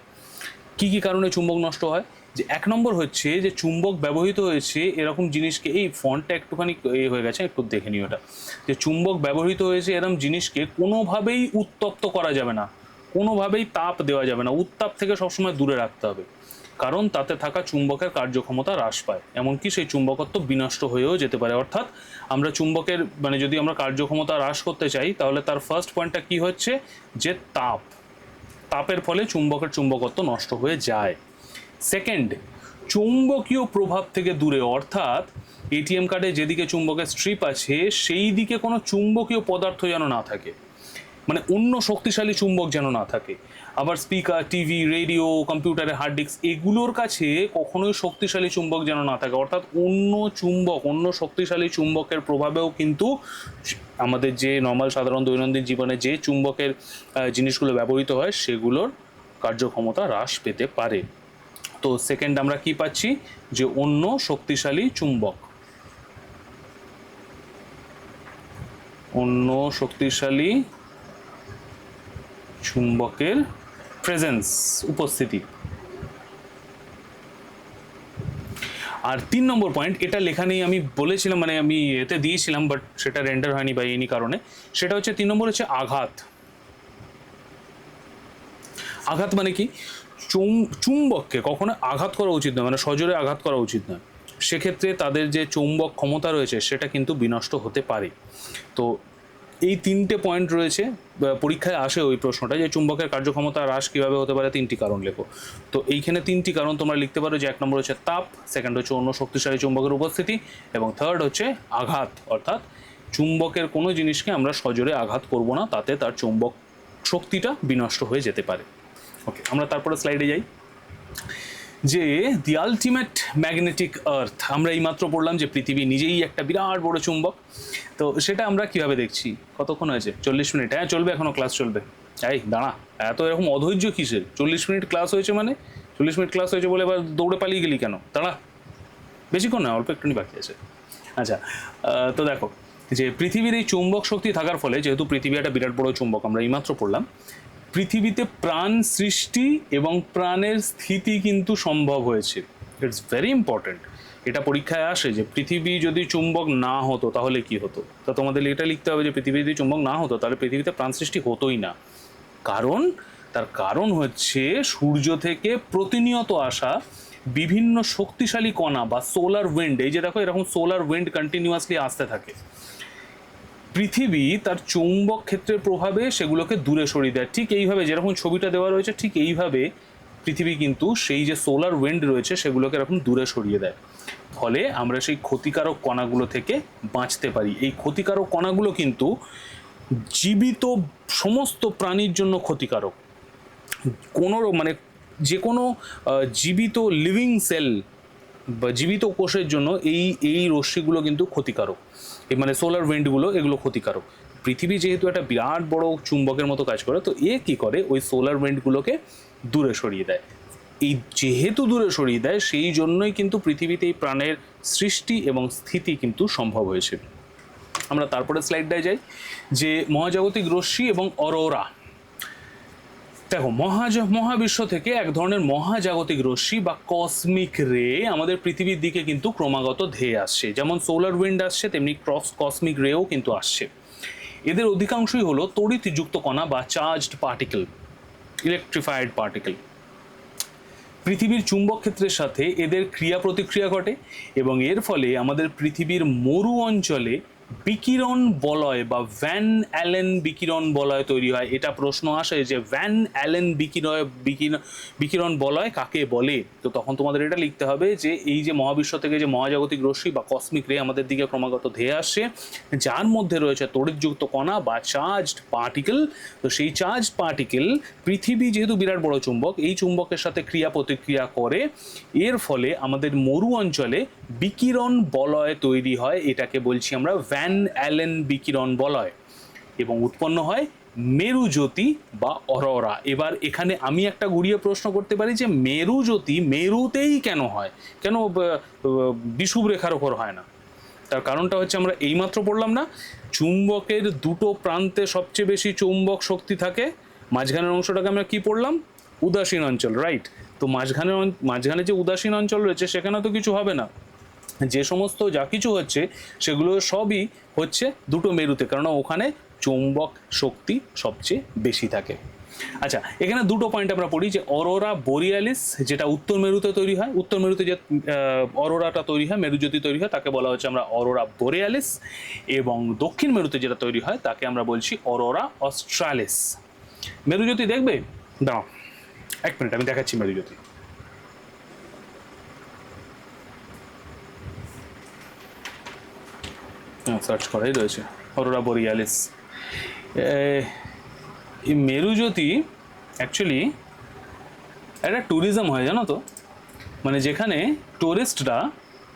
কি কি কারণে চুম্বক নষ্ট হয়? যে 1 নম্বর হচ্ছে যে চুম্বক ব্যবহৃত হয়েছে এরকম জিনিসকে, এই ফন্টটা একটুখানি হয়ে গেছে, একটু দেখে নিও এটা, যে চুম্বক ব্যবহৃত হয়েছে এরকম জিনিসকে কোনোভাবেই উত্তপ্ত করা যাবে না, কোনোভাবেই তাপ দেওয়া যাবে না, উত্তাপ থেকে সবসময় দূরে রাখতে হবে, কারণ তাতে থাকা চুম্বকের কার্যক্ষমতা হ্রাস পায়, এমনকি সেই চুম্বকত্ব বিনষ্ট হয়েও যেতে পারে। অর্থাৎ আমরা চুম্বকের মানে যদি আমরা কার্যক্ষমতা হ্রাস করতে চাই তাহলে তার ফার্স্ট পয়েন্টটা কি হচ্ছে, যে তাপের ফলে চুম্বকের চুম্বকত্ব নষ্ট হয়ে যায়। সেকেন্ড, চুম্বকীয় প্রভাব থেকে দূরে, অর্থাৎ এটিএম কার্ডে যেদিকে চুম্বকের স্ট্রিপ আছে সেই দিকে কোনো চুম্বকীয় পদার্থ যেন না থাকে, মানে অন্য শক্তিশালী চুম্বক যেন না থাকে। আবার স্পিকার, টিভি, রেডিও, কম্পিউটারে হার্ড ডিস্ক, এগুলোর কাছে কখনোই শক্তিশালী চুম্বক যেন না থাকে। অর্থাৎ অন্য শক্তিশালী চুম্বকের প্রভাবেও কিন্তু আমাদের যে নর্মাল সাধারণ দৈনন্দিন জীবনে যে চুম্বকের জিনিসগুলো ব্যবহৃত হয় সেগুলোর কার্যক্ষমতা হ্রাস পেতে পারে। তো সেকেন্ড আমরা কি পাচ্ছি, যে অন্য শক্তিশালী চুম্বকের প্রেজেন্স, উপস্থিতি। আর 3 নম্বর পয়েন্ট, এটা লেখা নেই, আমি বলেছিলাম মানে আমি এতে দিয়েছিলাম বাট সেটা রেন্ডার হয়নি বা এই কারণে, সেটা হচ্ছে 3 নম্বর হচ্ছে আঘাত মানে কি, চুম্বককে কখনো আঘাত করা উচিত নয়, মানে সজোরে আঘাত করা উচিত নয়, সেক্ষেত্রে তাদের যে চুম্বক ক্ষমতা রয়েছে সেটা কিন্তু বিনষ্ট হতে পারে। তো এই 3টে পয়েন্ট রয়েছে, পরীক্ষায় আসে ওই প্রশ্নটা যে চুম্বকের কার্যক্ষমতা হ্রাস কীভাবে হতে পারে, 3টি কারণ লেখো। তো এইখানে 3টি কারণ তোমরা লিখতে পারো, যে 1 নম্বর হচ্ছে তাপ, সেকেন্ড হচ্ছে অন্য শক্তিশালী চুম্বকের উপস্থিতি, এবং থার্ড হচ্ছে আঘাত, অর্থাৎ চুম্বকের কোনো জিনিসকে আমরা সজোরে আঘাত করব না, তাতে তার চুম্বক শক্তিটা বিনষ্ট হয়ে যেতে পারে। ওকে, আমরা তারপরে স্লাইডে যাই। যে দি আলটিমেট ম্যাগনেটিক আর্থ, আমরা এইমাত্র পড়লাম যে পৃথিবী নিজেই একটা বিরাট বড় চুম্বক। তো সেটা আমরা কিভাবে দেখছি? কতক্ষণ হয়েছে? 40 মিনিট। হ্যাঁ চলবে, এখনো ক্লাস চলবে। এই দাঁড়া, এত এরকম অধৈর্য কিসের? 40 মিনিট ক্লাস হয়েছে মানে 40 মিনিট ক্লাস হয়েছে বলে এবার দৌড়ে পালিয়ে গেলি কেন? দাঁড়া, বেশিক্ষণ না, অল্প একটুখানি বাকি আছে। আচ্ছা, তো দেখো যে পৃথিবীর এই চুম্বক শক্তি থাকার ফলে, যেহেতু পৃথিবী একটা বিরাট বড় চুম্বক, আমরা এইমাত্র পড়লাম, পৃথিবীতে প্রাণ সৃষ্টি এবং প্রাণের স্থিতি কিন্তু সম্ভব হয়েছে। It's very important. এটা পরীক্ষায় আসে যে পৃথিবী যদি চুম্বক না হতো তাহলে কি হতো। তো তোমাদের এটা লিখতে হবে যে পৃথিবী যদি চুম্বক না হতো তাহলে পৃথিবীতে প্রাণ সৃষ্টি হতোই না। তার কারণ হচ্ছে সূর্য থেকে প্রতিনিয়ত আসা বিভিন্ন শক্তিশালী কণা বা সোলার উইন্ড। এই যে দেখো, এরকম সোলার উইন্ড কন্টিনিউয়াসলি আসতে থাকে। পৃথিবী তার চৌম্বক ক্ষেত্রের প্রভাবে সেগুলোকে দূরে সরিয়ে দেয়। ঠিক এইভাবে যেরকম ছবিটা দেওয়া রয়েছে, ঠিক এইভাবে পৃথিবী কিন্তু সেই যে সোলার উইন্ড রয়েছে সেগুলোকে এরকম দূরে সরিয়ে দেয়। ফলে আমরা সেই ক্ষতিকারক কণাগুলো থেকে বাঁচতে পারি। এই ক্ষতিকারক কণাগুলো কিন্তু জীবিত সমস্ত প্রাণীর জন্য ক্ষতিকারক। কোনো মানে যে কোনো জীবিত লিভিং সেল বা জীবিত কোষের জন্য এই রশ্মিগুলো কিন্তু ক্ষতিকারক। এই মানে সোলার উইন্ডগুলো, এগুলো ক্ষতিকারক। পৃথিবী যেহেতু একটা বিরাট বড় চুম্বকের মতো কাজ করে, তো এ কী করে, ওই সোলার উইন্ডগুলোকে দূরে সরিয়ে দেয়। এই যেহেতু দূরে সরিয়ে দেয়, সেই জন্যই কিন্তু পৃথিবীতে এই প্রাণের সৃষ্টি এবং স্থিতি কিন্তু সম্ভব হয়েছে। আমরা তারপরে স্লাইডটায় যাই, যে মহাজাগতিক রশ্মি এবং অরোরা। দেখো, মহাবিশ্ব থেকে এক ধরনের মহাজাগতিক রশ্মি বা কসমিক রে আমাদের পৃথিবীর দিকে কিন্তু ক্রমাগত ধেয়ে আসছে। যেমন সোলার উইন্ড আসছে, তেমনি কসমিক রেও কিন্তু আসছে। এদের অধিকাংশই হলো তড়িৎযুক্ত কণা বা চার্জড পার্টিকেল, ইলেকট্রিফাইড পার্টিকেল। পৃথিবীর চুম্বক ক্ষেত্রের সাথে এদের ক্রিয়া প্রতিক্রিয়া ঘটে এবং এর ফলে আমাদের পৃথিবীর মরু অঞ্চলে বিকিরণ বলয় বা ভ্যান অ্যালেন বিকিরণ বলয় তৈরি হয়। এটা প্রশ্ন আসে যে ভ্যান অ্যালেন বিকিরণ বলয় কাকে বলে। তো তখন তোমাদের এটা লিখতে হবে যে এই যে মহাবিশ্ব থেকে যে মহাজাগতিক রশ্মি বা কসমিক রে আমাদের দিকে ক্রমাগত ধেয়ে আসছে, যার মধ্যে রয়েছে তড়িৎযুক্ত কণা বা চার্জড পার্টিকেল। তো সেই চার্জড পার্টিকেল, পৃথিবী যেহেতু বিরাট বড় চুম্বক, এই চুম্বকের সাথে ক্রিয়া প্রতিক্রিয়া করে, এর ফলে আমাদের মরু অঞ্চলে বিকিরণ বলয় তৈরি হয়। এটাকে বলছি আমরা ভ্যান অ্যালেন বিকিরণ বলয়, এবং উৎপন্ন হয় মেরুজ্যোতি বা অরোরা। এবার এখানে আমি একটা ঘুরিয়ে প্রশ্ন করতে পারি যে মেরুজ্যোতি মেরুতেই কেন হয়, কেন বিষুব রেখার ওপর হয় না? তার কারণটা হচ্ছে আমরা এইমাত্র পড়লাম না, চুম্বকের দুটো প্রান্তে সবচেয়ে বেশি চৌম্বক শক্তি থাকে। মাঝখানের অংশটাকে আমরা কি পড়লাম? উদাসীন অঞ্চল, রাইট? তো মাঝখানে যে উদাসীন অঞ্চল রয়েছে সেখানে তো কিছু হবে না। যে সমস্ত যা কিছু হচ্ছে সেগুলো সবই হচ্ছে দুটো মেরুতে, কারণ ওখানে চৌম্বক শক্তি সবচেয়ে বেশি থাকে। আচ্ছা, এখানে দুটো পয়েন্ট আমরা পড়ি, যে অরোরা বোরিয়ালিস যেটা উত্তর মেরুতে তৈরি হয়, উত্তর মেরুতে যে অরোরাটা তৈরি হয়, মেরুজ্যোতি তৈরি হয়, তাকে বলা হচ্ছে আমরা অরোরা বোরিয়ালিস। এবং দক্ষিণ মেরুতে যেটা তৈরি হয় তাকে আমরা বলছি অরোরা অস্ট্রালিস। মেরুজ্যোতি দেখবে? দাও এক মিনিট, আমি দেখাচ্ছি মেরুজ্যোতি। সার্চ করাই রয়েছে অরোরা বোরিয়ালিস। এই মেরুজ্যোতি অ্যাকচুয়ালি একটা ট্যুরিজম হয়, জানো তো, মানে যেখানে টুরিস্টরা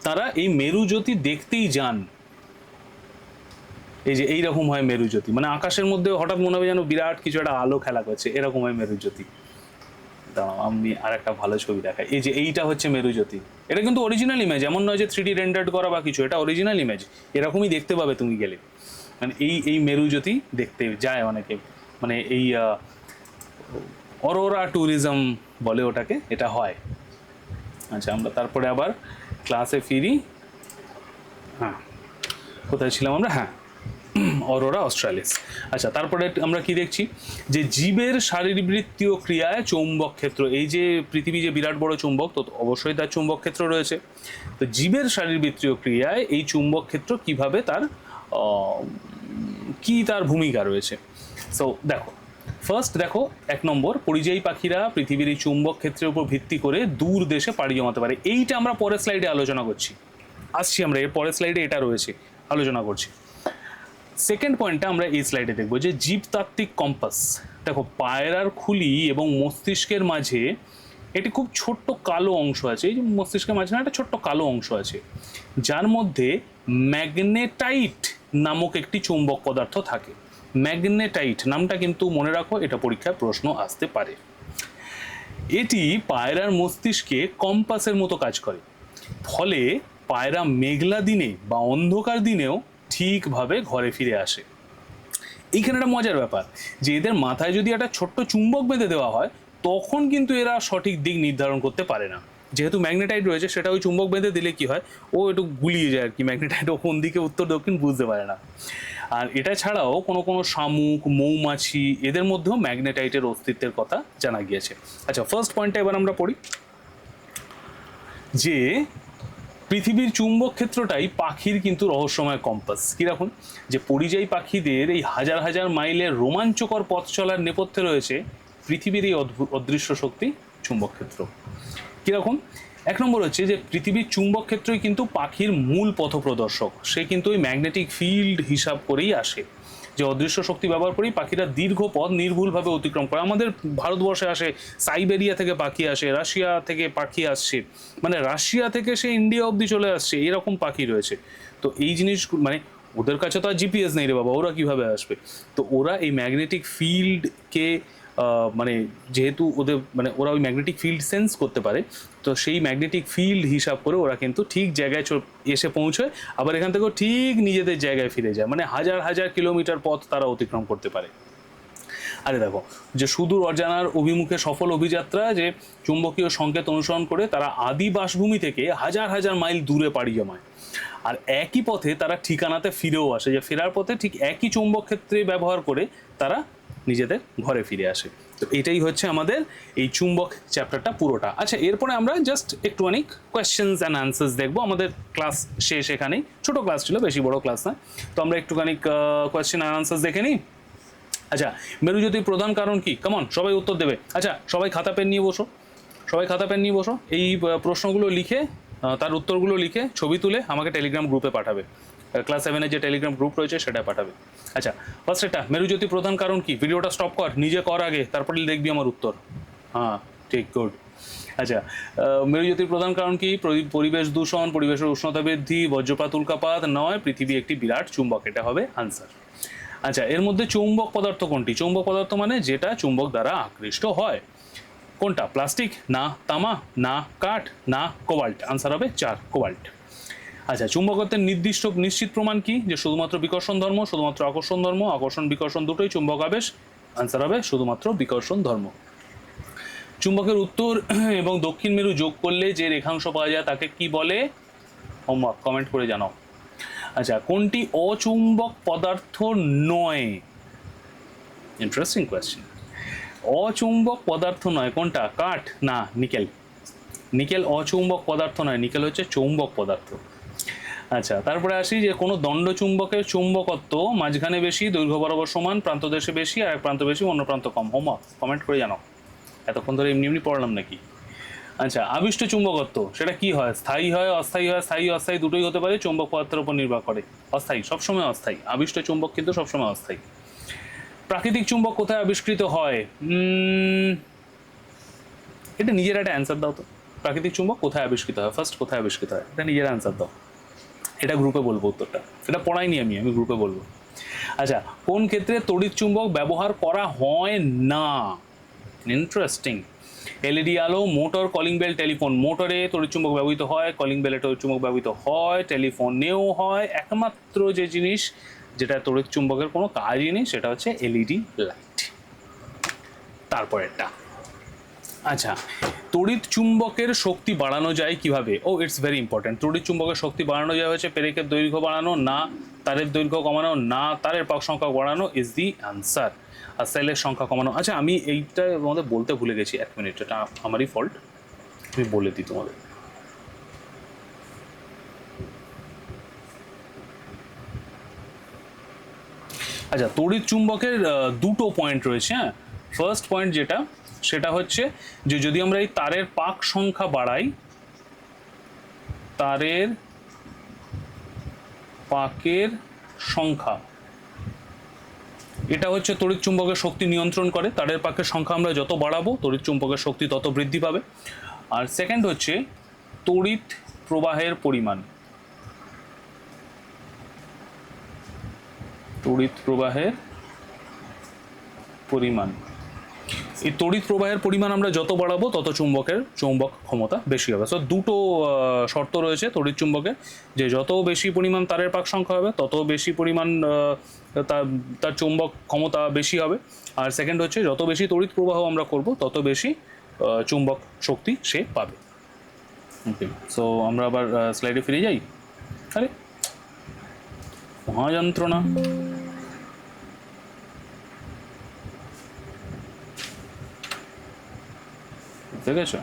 তারা এই মেরুজ্যোতি দেখতেই যান। এই যে এইরকম হয় মেরুজ্যোতি, মানে আকাশের মধ্যে হঠাৎ মনে হবে যেন বিরাট কিছু একটা আলো খেলা করছে, এরকম হয় মেরুজ্যোতি। দাঁড়াও আমি আর একটা ভালো ছবি দেখাই। এই যে এইটা হচ্ছে মেরুজ্যোতি। এটা কিন্তু অরিজিনাল ইমেজ, এমন নয় যে 3D রেন্ডার্ড করা বা কিছু, এটা অরিজিনাল ইমেজ। এরকমই দেখতে পাবে তুমি গেলে, মানে এই মেরুজ্যোতি দেখতে যায় অনেকে, মানে এই অরোরা ট্যুরিজম বলে ওটাকে, এটা হয়। আচ্ছা, আমরা তারপরে আবার ক্লাসে ফিরি। হ্যাঁ, কোথায় ছিলাম আমরা? হ্যাঁ, অরোরা অস্ট্রালিস। আচ্ছা, তারপরে আমরা কি দেখছি, যে জীবের শারীরবৃত্তীয় ক্রিয়ায় চৌম্বক ক্ষেত্র। এই যে পৃথিবী যে বিরাট বড় চুম্বক, তো অবশ্যই তার চুম্বক ক্ষেত্র রয়েছে। তো জীবের শারীরবৃত্তীয় ক্রিয়ায় এই চুম্বক ক্ষেত্র কিভাবে তার কি তার ভূমিকা রয়েছে। সো দেখো, ফার্স্ট দেখো, 1 নম্বর, পরিযায়ী পাখিরা পৃথিবীর এই চুম্বক ক্ষেত্রের উপর ভিত্তি করে দূর দেশে পাড়ি জমাতে পারে। এইটা আমরা পরের স্লাইডে আলোচনা করছি, আসছি আমরা এর পরের স্লাইডে, এটা রয়েছে, আলোচনা করছি। সেকেন্ড পয়েন্টটা আমরা এই স্লাইডে দেখবো, যে জীবতাত্ত্বিক কম্পাস। দেখো, পায়রার খুলি এবং মস্তিষ্কের মাঝে একটি খুব ছোট্ট কালো অংশ আছে, এই যে মস্তিষ্কের মাঝখানে একটা ছোট্ট কালো অংশ আছে, যার মধ্যে ম্যাগনেটাইট নামক একটি চুম্বক পদার্থ থাকে। ম্যাগনেটাইট নামটা কিন্তু মনে রাখো, এটা পরীক্ষায় প্রশ্ন আসতে পারে। এটি পায়রার মস্তিষ্কে কম্পাসের মতো কাজ করে, ফলে পায়রা মেঘলা দিনে বা অন্ধকার দিনেও ঠিকভাবে ঘরে ফিরে আসে। এইখানে একটা মজার ব্যাপার যে এদের মাথায় যদি একটা ছোট্ট চুম্বক বেঁধে দেওয়া হয়, তখন কিন্তু এরা সঠিক দিক নির্ধারণ করতে পারে না। যেহেতু ম্যাগনেটাইট রয়েছে, সেটা ওই চুম্বক বেঁধে দিলে কি হয়, ও একটু গুলিয়ে যায় আর কি, ম্যাগনেটাইট ও কোন দিকে উত্তর দক্ষিণ বুঝতে পারে না। আর এটা ছাড়াও কোনো কোনো শামুক, মৌমাছি, এদের মধ্যেও ম্যাগনেটাইটের অস্তিত্বের কথা জানা গিয়েছে। আচ্ছা, ফার্স্ট পয়েন্টটা এবার আমরা পড়ি যে পৃথিবীর চুম্বক ক্ষেত্রটাই পাখির কিন্তু রহস্যময় কম্পাস। কীরকম? যে পরিযায়ী পাখিদের এই হাজার হাজার মাইলের রোমাঞ্চকর পথ চলার নেপথ্যে রয়েছে পৃথিবীর এই অদৃশ্য শক্তি চুম্বক ক্ষেত্র। কীরকম? এক নম্বর হচ্ছে যে পৃথিবীর চুম্বক ক্ষেত্রই কিন্তু পাখির মূল পথপ্রদর্শক। সে কিন্তু ওই ম্যাগনেটিক ফিল্ড হিসাব করেই আসে, যে অদৃশ্য শক্তি ব্যবহার করেই পাখিরা দীর্ঘ পথ নির্ভুলভাবে অতিক্রম করে। আমাদের ভারতবর্ষে আসে, সাইবেরিয়া থেকে পাখি আসে, রাশিয়া থেকে পাখি আসছে, মানে রাশিয়া থেকে সে ইন্ডিয়া অবধি চলে আসছে, এরকম পাখি রয়েছে। তো এই জিনিস মানে ওদের কাছে তো আর জিপিএস নেই রে বাবা, ওরা কিভাবে আসবে? তো ওরা এই ম্যাগনেটিক ফিল্ডকে মানে যেহেতু ওদের মানে ওরা ওই ম্যাগনেটিক ফিল্ড সেন্স করতে পারে, তো সেই ম্যাগনেটিক ফিল্ড হিসাব করে ওরা কিন্তু ঠিক জায়গায় এসে পৌঁছয়, আবার এখান থেকেও ঠিক নিজেদের জায়গায় ফিরে যায়, মানে হাজার হাজার কিলোমিটার পথ তারা অতিক্রম করতে পারে। আরে দেখো, যে সুদূর অজানার অভিমুখে সফল অভিযাত্রা, যে চুম্বকীয় সংকেত অনুসরণ করে তারা আদি বাসভূমি থেকে হাজার হাজার মাইল দূরে পাড়ি জমায়, আর একই পথে তারা ঠিকানাতে ফিরেও আসে, যে ফেরার পথে ঠিক একই চুম্বক ক্ষেত্রে ব্যবহার করে তারা নিজেদের ঘরে ফিরে আসে। তো এটাই হচ্ছে আমাদের এই চুম্বক চ্যাপ্টারটা পুরোটা। আচ্ছা, এরপরে আমরা জাস্ট একটুখানি কোয়েশ্চেন্স অ্যান্ড আনসার্স দেখবো। আমাদের ক্লাস শেষ এখানেই, ছোটো ক্লাস ছিল, বেশি বড় ক্লাস না। তো আমরা একটুখানি কোয়েশ্চেন অ্যান্ড আনসার্স দেখে নিই। আচ্ছা, মেরুজ্যোতির প্রধান কারণ কি? কেমন সবাই উত্তর দেবে। আচ্ছা, সবাই খাতা পেন নিয়ে বসো, সবাই খাতা পেন নিয়ে বসো। এই প্রশ্নগুলো লিখে, তার উত্তরগুলো লিখে ছবি তুলে আমাকে টেলিগ্রাম গ্রুপে পাঠাবে। ক্লাস 7-এর যে টেলিগ্রাম গ্রুপ রয়েছে সেটা পাঠাবে। আচ্ছা, ফার্স্ট এটা, মেরুজ্যোতির প্রধান কারণ কি? ভিডিওটা স্টপ কর, নিজে কর আগে, তারপরে দেখবি আমার উত্তর। হ্যাঁ, ঠিক, গুড। আচ্ছা, মেরুজ্যোতির প্রধান কারণ কি? পরিবেশ দূষণ, পরিবেশের উষ্ণতা বৃদ্ধি, বজ্রপাত, উল্কাপাত নয়, পৃথিবী একটি বিরাট চুম্বক। এটা হবে আনসার। আচ্ছা, এর মধ্যে চৌম্বক পদার্থ কোনটি? চৌম্বক পদার্থ মানে যেটা চুম্বক দ্বারা আকৃষ্ট হয়। কোনটা? প্লাস্টিক না, তামা না, কাঠ না, কোবাল্ট। আনসার হবে 4, কোবাল্ট। আচ্ছা, চুম্বকত্বের নিশ্চিত প্রমাণ কি? যে শুধুমাত্র বিকর্ষণ ধর্ম, শুধুমাত্র আকর্ষণ ধর্ম, আকর্ষণ বিকর্ষণ দুটোই চুম্বক আবেশ। আনসার হবে শুধুমাত্র বিকর্ষণ ধর্ম। চুম্বকের উত্তর এবং দক্ষিণ মেরু যোগ করলে যে রেখাংশ পাওয়া যায় তাকে কি বলে? হোমওয়ার্ক কমেন্ট করে জানাও। আচ্ছা, কোনটি অচুম্বক পদার্থ নয়? Interesting question. অচুম্বক পদার্থ নয় কোনটা? কাঠ না, নিকেল। নিকেল অচুম্বক পদার্থ নয়, নিকেল হচ্ছে চৌম্বক পদার্থ। আচ্ছা, তারপরে আসি যে কোনো দণ্ড চুম্বকের চুম্বকত্ব মাঝখানে বেশি, দৈর্ঘ্য বরাবর সমান, প্রান্ত দেশে বেশি, আর এক প্রান্ত বেশি, অন্য প্রান্ত কম। হোমওয়ার্ক কমেন্ট করে জানাও। এতক্ষণ ধরে এমনি এমনি পড়লাম নাকি? আচ্ছা, আবিষ্ট চুম্বকত্ব সেটা কি হয়? স্থায়ী হয়, অস্থায়ী হয়? স্থায়ী অস্থায়ী দুটোই হতে পারে, চুম্বক পদার্থের উপর নির্ভর করে। অস্থায়ী, সবসময় অস্থায়ী। আবিষ্ট চুম্বক কিন্তু সবসময় অস্থায়ী। প্রাকৃতিক চুম্বক কোথায় আবিষ্কৃত হয়? এটা নিজের একটা অ্যান্সার দাও তো। প্রাকৃতিক চুম্বক কোথায় আবিষ্কৃত হয়? ফার্স্ট কোথায় আবিষ্কৃত হয়? এটা নিজের অ্যান্সার দাও। এটা গ্রুপে বলবো উত্তরটা, এটা পড়াইনি আমি গ্রুপে বলবো। আচ্ছা, কোন ক্ষেত্রে তড়িৎ চুম্বক ব্যবহার করা হয় না? ইন্টারেস্টিং। এলইডি আলো, মোটর, কলিং বেল, টেলিফোন। মোটরে তড়িৎ চুম্বক ব্যবহৃত হয়, কলিং বেলে তড়িৎ চুম্বক ব্যবহৃত হয়, টেলিফোনেও হয়। একমাত্র যে জিনিস যেটা তড়িৎ চুম্বকের কোনো কাজই নেই সেটা হচ্ছে এলইডি লাইট। তারপরেরটা, আচ্ছা, তড়িৎ চুম্বকের শক্তি বাড়ানো যায় কিভাবে? ও, ইটস ভেরি ইম্পর্টেন্ট। তড়িৎ চুম্বকের শক্তি বাড়ানো যায় হচ্ছে প্রেরকের দৈর্ঘ্য বাড়ানো, না তারের দৈর্ঘ্য কমানো, না তারের পাক সংখ্যা বাড়ানো ইজ দি আনসার। আর সেলের সংখ্যা কমানো। আচ্ছা, আমি এইটা তোমাদের বলতে ভুলে গেছি, 1 মিনিট, এটা আমারই ফল্ট, আমি বলে দিই তোমাদের। আচ্ছা, তড়িৎ চুম্বকের দুটো পয়েন্ট রয়েছে। হ্যাঁ, ফার্স্ট পয়েন্ট যেটা, সেটা হচ্ছে যে যদি আমরা এই তারের পাক সংখ্যা বাড়াই, তারের পাকের সংখ্যা, এটা হচ্ছে তড়িৎ চুম্বকের শক্তি নিয়ন্ত্রণ করে, তারের পাকের সংখ্যা আমরা যত বাড়াবো তড়িৎ চুম্বকের শক্তি তত বৃদ্ধি পাবে। আর সেকেন্ড হচ্ছে তড়িৎ প্রবাহের পরিমাণ, তড়িৎ প্রবাহের পরিমাণ। এই তড়িৎ প্রবাহের পরিমাণ আমরা যত বাড়াবো তত চৌম্বক ক্ষমতা বেশি হবে। সো দুটো শর্ত রয়েছে তড়িৎ চুম্বকের, যে যত বেশি পরিমাণ তারের পাক সংখ্যা হবে তত বেশি পরিমাণ তার চৌম্বক ক্ষমতা বেশি হবে। আর সেকেন্ড হচ্ছে যত বেশি তড়িৎ প্রবাহ আমরা করব তত বেশি চুম্বক শক্তি সে পাবে। ওকে, সো আমরা আবার স্লাইডে ফিরে যাই। আরে মহাযন্ত্রণা, ঠিক আছে,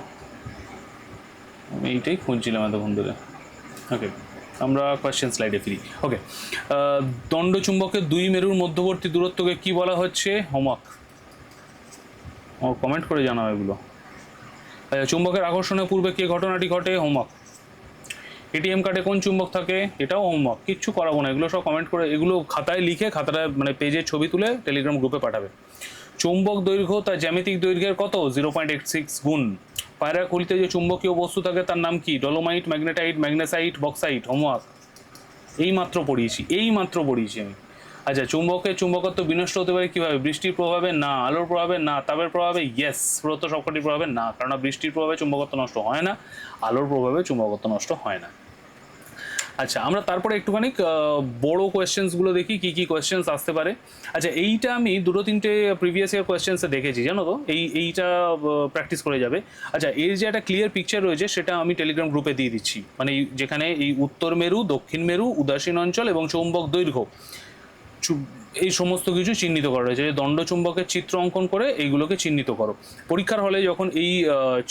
আমি এইটাই খুঁজছিলাম এতক্ষণ ধরে। ওকে, আমরা কোয়েশ্চেন স্লাইডে ফিরি। ওকে, দণ্ডচুম্বকের দুই মেরুর মধ্যবর্তী দূরত্বকে কি বলা হচ্ছে? হোমওয়ার্ক কমেন্ট করে জানাও এগুলো। আচ্ছা, চুম্বকের আকর্ষণের পূর্বে কে ঘটনাটি ঘটে? হোমওয়ার্ক। এটিএম কার্ডে কোন চুম্বক থাকে? এটাও হোমওয়ার্ক, কিচ্ছু করাবো না, এগুলো সব কমেন্ট করে, এগুলো খাতায় লিখে খাতাটা মানে পেজের ছবি তুলে টেলিগ্রাম গ্রুপে পাঠাবে। চুম্বক দৈর্ঘ্য তার জ্যামিতিক দৈর্ঘ্যের কত? 0.86 গুণ। পায়রা খুলিতে যে চুম্বকীয় বস্তু থাকে তার নাম কি? Dolomite, magnetite, magnesite, bauxite. Homework, এই মাত্র পড়িয়েছি আমি। আচ্ছা, চুম্বকের চুম্বকত্ব বিনষ্ট হতে পারে কিভাবে? বৃষ্টির প্রভাবে? না। আলোর প্রভাবে? না। তাপের প্রভাবে? ইয়েস। প্রদত্ত সবকটির প্রভাবে? না, কারণ বৃষ্টির প্রভাবে চুম্বকত্ব নষ্ট হয় না, আলোর প্রভাবে চুম্বকত্ব নষ্ট হয় না। আচ্ছা, আমরা তারপরে একটুখানি বড় কোয়েশ্চেন্সগুলো দেখি, কি কি কোয়েশ্চেন্স আসতে পারে। আচ্ছা, এইটা আমি দুটো তিনটে প্রিভিয়াস ইয়ার কোয়েশ্চেন্সে দেখেছি, জানো তো, এইটা প্র্যাকটিস করে যাবে। আচ্ছা, এর যে একটা ক্লিয়ার পিকচার রয়েছে সেটা আমি টেলিগ্রাম গ্রুপে দিয়ে দিচ্ছি, মানে যেখানে এই উত্তর মেরু, দক্ষিণ মেরু, উদাসীন অঞ্চল এবং চৌম্বক দৈর্ঘ্য এই সমস্ত কিছু চিহ্নিত করা রয়েছে। যে দণ্ডচুম্বকের চিত্র অঙ্কন করে এইগুলোকে চিহ্নিত করো। পরীক্ষার হলে যখন এই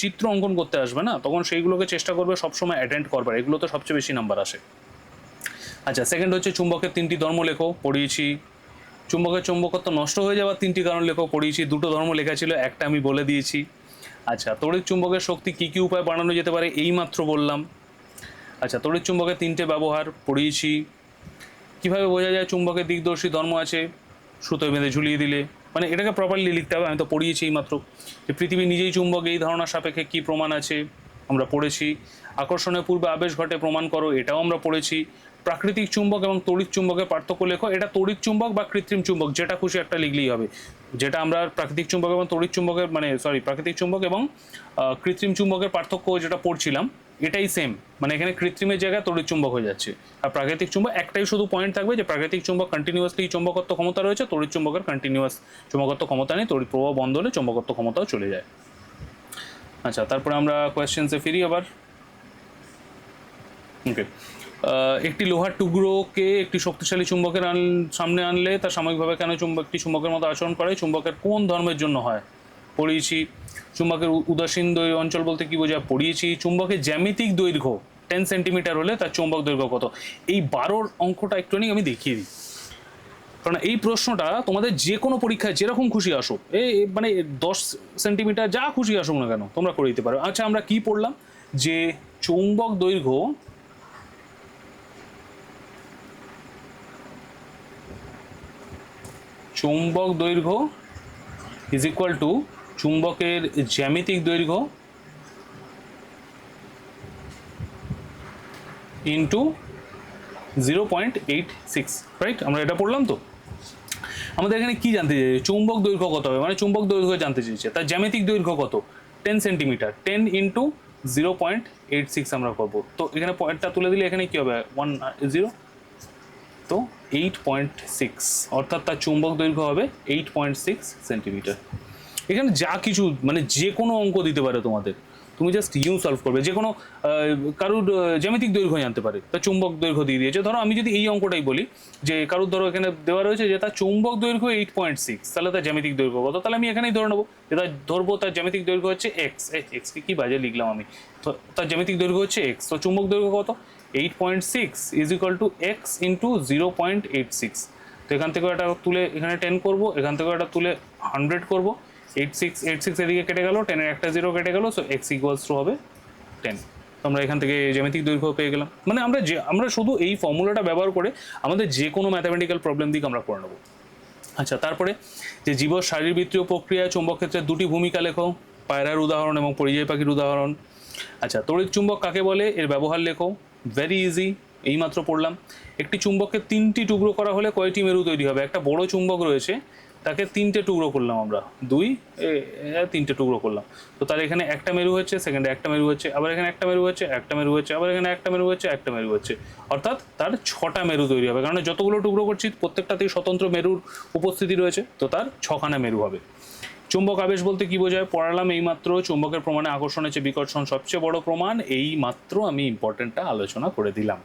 চিত্র অঙ্কন করতে আসবে না, তখন সেইগুলোকে চেষ্টা করবে সবসময় অ্যাটেন্ড করবার, এগুলো তো সবচেয়ে বেশি নাম্বার আসে। আচ্ছা, সেকেন্ড হচ্ছে চুম্বকের তিনটি ধর্ম লেখো, পড়িয়েছি। চুম্বকের চৌম্বকত্ব নষ্ট হয়ে যাওয়ার তিনটি কারণ লেখো, পড়িয়েছি। দুটো ধর্ম লেখা ছিল, একটা আমি বলে দিয়েছি। আচ্ছা, তড়িৎ চুম্বকের শক্তি কী কী উপায়ে বাড়ানো যেতে পারে? এই মাত্র বললাম। আচ্ছা, তড়িৎ চুম্বকের তিনটে ব্যবহার, পড়িয়েছি। কীভাবে বোঝা যায় চুম্বকের দিকদর্শী ধর্ম আছে? সুতোয় বেঁধে ঝুলিয়ে দিলে, মানে এটাকে প্রপারলি লিখতে হবে, আমি তো পড়িয়েছি এই মাত্র। যে পৃথিবী নিজেই চুম্বক, এই ধারণার সাপেক্ষে কী প্রমাণ আছে? আমরা পড়েছি। আকর্ষণের পূর্বে আবেশ ঘটে, প্রমাণ করো, এটাও আমরা পড়েছি। প্রাকৃতিক চুম্বক এবং তড়িৎ চুম্বকের পার্থক্য লেখো, এটা তড়িৎ চুম্বক বা কৃত্রিম চুম্বক যেটা খুশি একটা লিখলেই হবে। যেটা আমরা প্রাকৃতিক চুম্বক এবং তড়িৎ চুম্বকের প্রাকৃতিক চুম্বক এবং কৃত্রিম চুম্বকের পার্থক্য যেটা পড়ছিলাম এটাই সেম, মানে এখানে কৃত্রিমের জায়গায় তড়িৎ চুম্বক হয়ে যাচ্ছে। আর প্রাকৃতিক চুম্বক একটাই শুধু পয়েন্ট থাকবে, যে প্রাকৃতিক চুম্বক কন্টিনিউয়াসলি চুম্বকত্ব ক্ষমতা রয়েছে, তড়িৎ চুম্বকের কন্টিনিউয়াস চুম্বকত্ব ক্ষমতা নেই, তড়িৎ প্রবাহ বন্ধ হলে চুম্বকত্ব ক্ষমতাও চলে যায়। আচ্ছা, তারপরে আমরা কোয়েশ্চেন্সে ফিরি আবার। ওকে, একটি লোহার টুকরোকে একটি শক্তিশালী চুম্বকের সামনে আনলে তা সাময়িকভাবে কেন একটি চুম্বকের মতো আচরণ করে? চুম্বকের কোন ধর্মের জন্য হয়? পড়িয়েছি। চুম্বকের উদাসীন অঞ্চল বলতে কি বোঝায়? পড়িয়েছি। চুম্বকের জ্যামিতিক দৈর্ঘ্য 10 সেন্টিমিটার হলে তার চুম্বক দৈর্ঘ্য কত? এই 12 অঙ্কটা একটুখানি আমি দেখিয়ে দিই, কারণ এই প্রশ্নটা তোমাদের যে কোনো পরীক্ষায় যেরকম খুশি আসুক, মানে 10 সেন্টিমিটার যা খুশি আসুক না কেন তোমরা করে দিতে পারো। আচ্ছা, আমরা কি পড়লাম? যে চুম্বক দৈর্ঘ্য ইজ ইকুয়াল টু চুম্বকের জ্যামিতিক দৈর্ঘ্য ইন্টু 0.86, রাইট? আমরা এটা পড়লাম তো। আমাদের এখানে কি জানতে চাইছে? চুম্বক দৈর্ঘ্য কত হবে, মানে চুম্বক দৈর্ঘ্য জানতে চাইছে, তার জ্যামিতিক দৈর্ঘ্য কত? 10 সেন্টিমিটার, 10 ইন্টু 0.86 আমরা করবো। তো এখানে পয়েন্টটা তুলে দিলে এখানে কি হবে? 10, তো 8.6, অর্থাৎ তার চুম্বক দৈর্ঘ্য হবে 8.6 সেন্টিমিটার। এখানে যা কিছু মানে যে কোনো অঙ্ক দিতে পারে তোমাদের, তুমি জাস্ট সলভ করবে। যে কোনো কারুর জ্যামিতিক দৈর্ঘ্য জানতে পারে, তার চুম্বক দৈর্ঘ্য দিয়ে দিয়েছে। ধরো আমি যদি এই অঙ্কটাই বলি যে কারুর ধরো এখানে দেওয়া রয়েছে যে তার চুম্বক দৈর্ঘ্য 8.6, তাহলে তার জ্যামিতিক দৈর্ঘ্য কত? তাহলে আমি এখানেই ধরে নেবো যে তার জ্যামিতিক দৈর্ঘ্য হচ্ছে এক্সকে কি বাজে লিখলাম আমি, তো তার জ্যামিতিক দৈর্ঘ্য হচ্ছে এক্স, তো চুম্বক দৈর্ঘ্য কত? 8.6 is equal to x into 0.86। তো এখান থেকেও একটা তুলে এখানে 10 করবো, এখান থেকেও একটা তুলে 100 করবো। 86 এদিকে কেটে গেল, 10-এর একটা 0 কেটে গেল, সো এক্স ইকুয়ালস টু হবে 10। আমরা এখান থেকে জ্যামিতিক দৈর্ঘ্য পেয়ে গেলাম। মানে আমরা শুধু এই ফর্মুলাটা ব্যবহার করে আমাদের যে কোনো ম্যাথামেটিক্যাল প্রবলেম দিকে আমরা করে নেবো। আচ্ছা, তারপরে যে জীব শারীরবৃত্তীয় প্রক্রিয়া চুম্বক ক্ষেত্রে দুটি ভূমিকা লেখো, পায়রার উদাহরণ এবং পরিযায়ী পাখির উদাহরণ। আচ্ছা, তড়িৎ চুম্বক কাকে বলে, এর ব্যবহার লেখো। ভেরি ইজি, এইমাত্র পড়লাম। একটি চুম্বককে 3টি টুকরো করা হলে কয়টি মেরু তৈরি হবে? একটা বড় চুম্বক রয়েছে, তাকে 3টে টুকরো করলাম আমরা, 3টে টুকরো করলাম, তো তার এখানে একটা মেরু হচ্ছে, সেকেন্ডে একটা মেরু হচ্ছে, আবার এখানে একটা মেরু হচ্ছে, একটা মেরু হচ্ছে, আবার এখানে একটা মেরু হচ্ছে, একটা মেরু হচ্ছে, অর্থাৎ তার 6টা মেরু তৈরি হবে, কারণ যতগুলো টুকরো করছি প্রত্যেকটাতেই স্বতন্ত্র মেরুর উপস্থিতি রয়েছে, তো তার 6খানা মেরু হবে। চুম্বক আবেশ বলতে কি বোঝায় পড়ালাম এইমাত্র। চুম্বকের প্রমাণে আকর্ষণের চেয়ে বিকর্ষণ সবচেয়ে বড় প্রমাণ, এই মাত্র আমি ইম্পর্টেন্টটা আলোচনা করে দিলাম।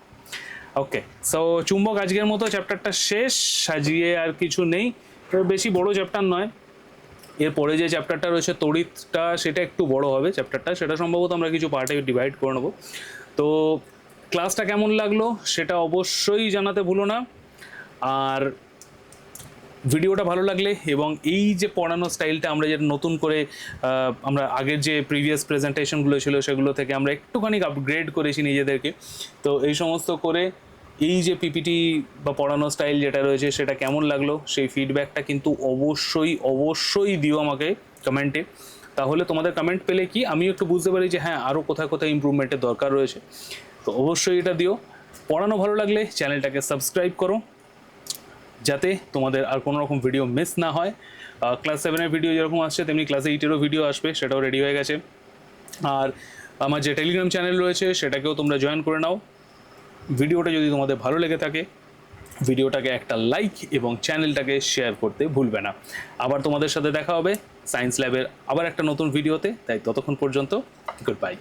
ওকে, সো চুম্বক আজকের মতো চ্যাপ্টারটা শেষ, সাজিয়ে আর কিছু নেই, বেশি বড় চ্যাপ্টার নয়। এরপরে যে চ্যাপ্টারটা রয়েছে তড়িৎটা, সেটা একটু বড় হবে চ্যাপ্টারটা, সেটা সম্ভবত আমরা কিছু পার্টে ডিভাইড করে নেবো। তো ক্লাসটা কেমন লাগলো সেটা অবশ্যই জানাতে ভুলো না। আর ভিডিওটা ভালো লাগলে এবং এই যে পড়ানো স্টাইলটা আমরা যে নতুন করে আমরা আগের যে প্রিভিয়াস প্রেজেন্টেশনগুলো ছিল সেগুলো থেকে আমরা একটুখানি আপগ্রেড করেছি নিজেদেরকে, তো এই সমস্ত করে এই যে পিপিটি বা পড়ানো স্টাইল যেটা রয়েছে সেটা কেমন লাগলো সেই ফিডব্যাকটা কিন্তু অবশ্যই দিও আমাকে কমেন্টে। তাহলে তোমাদের কমেন্ট পেলে কি আমিও একটু বুঝতে পারি যে হ্যাঁ আরও কোথায় কোথায় ইমপ্রুভমেন্টের দরকার রয়েছে, তো অবশ্যই এটা দিও। পড়ানো ভালো লাগলে চ্যানেলটাকে সাবস্ক্রাইব করো, যাতে তোমাদের আর কোনো রকম ভিডিও মিস না হয়। ক্লাস 7-এর ভিডিও যেরকম আসছে তেমনি ক্লাস 8-এরও ভিডিও আসবে, সেটাও রেডি হয়ে গেছে। আর আমার যে টেলিগ্রাম চ্যানেল রয়েছে সেটাকেও তোমরা জয়েন করে নাও। ভিডিওটা যদি তোমাদের ভালো লেগে থাকে ভিডিওটাকে একটা লাইক এবং চ্যানেলটাকে শেয়ার করতে ভুলবে না। আবার তোমাদের সাথে দেখা হবে সায়েন্স ল্যাবের আবার একটা নতুন ভিডিওতে, তাই ততক্ষণ পর্যন্ত গুড বাই।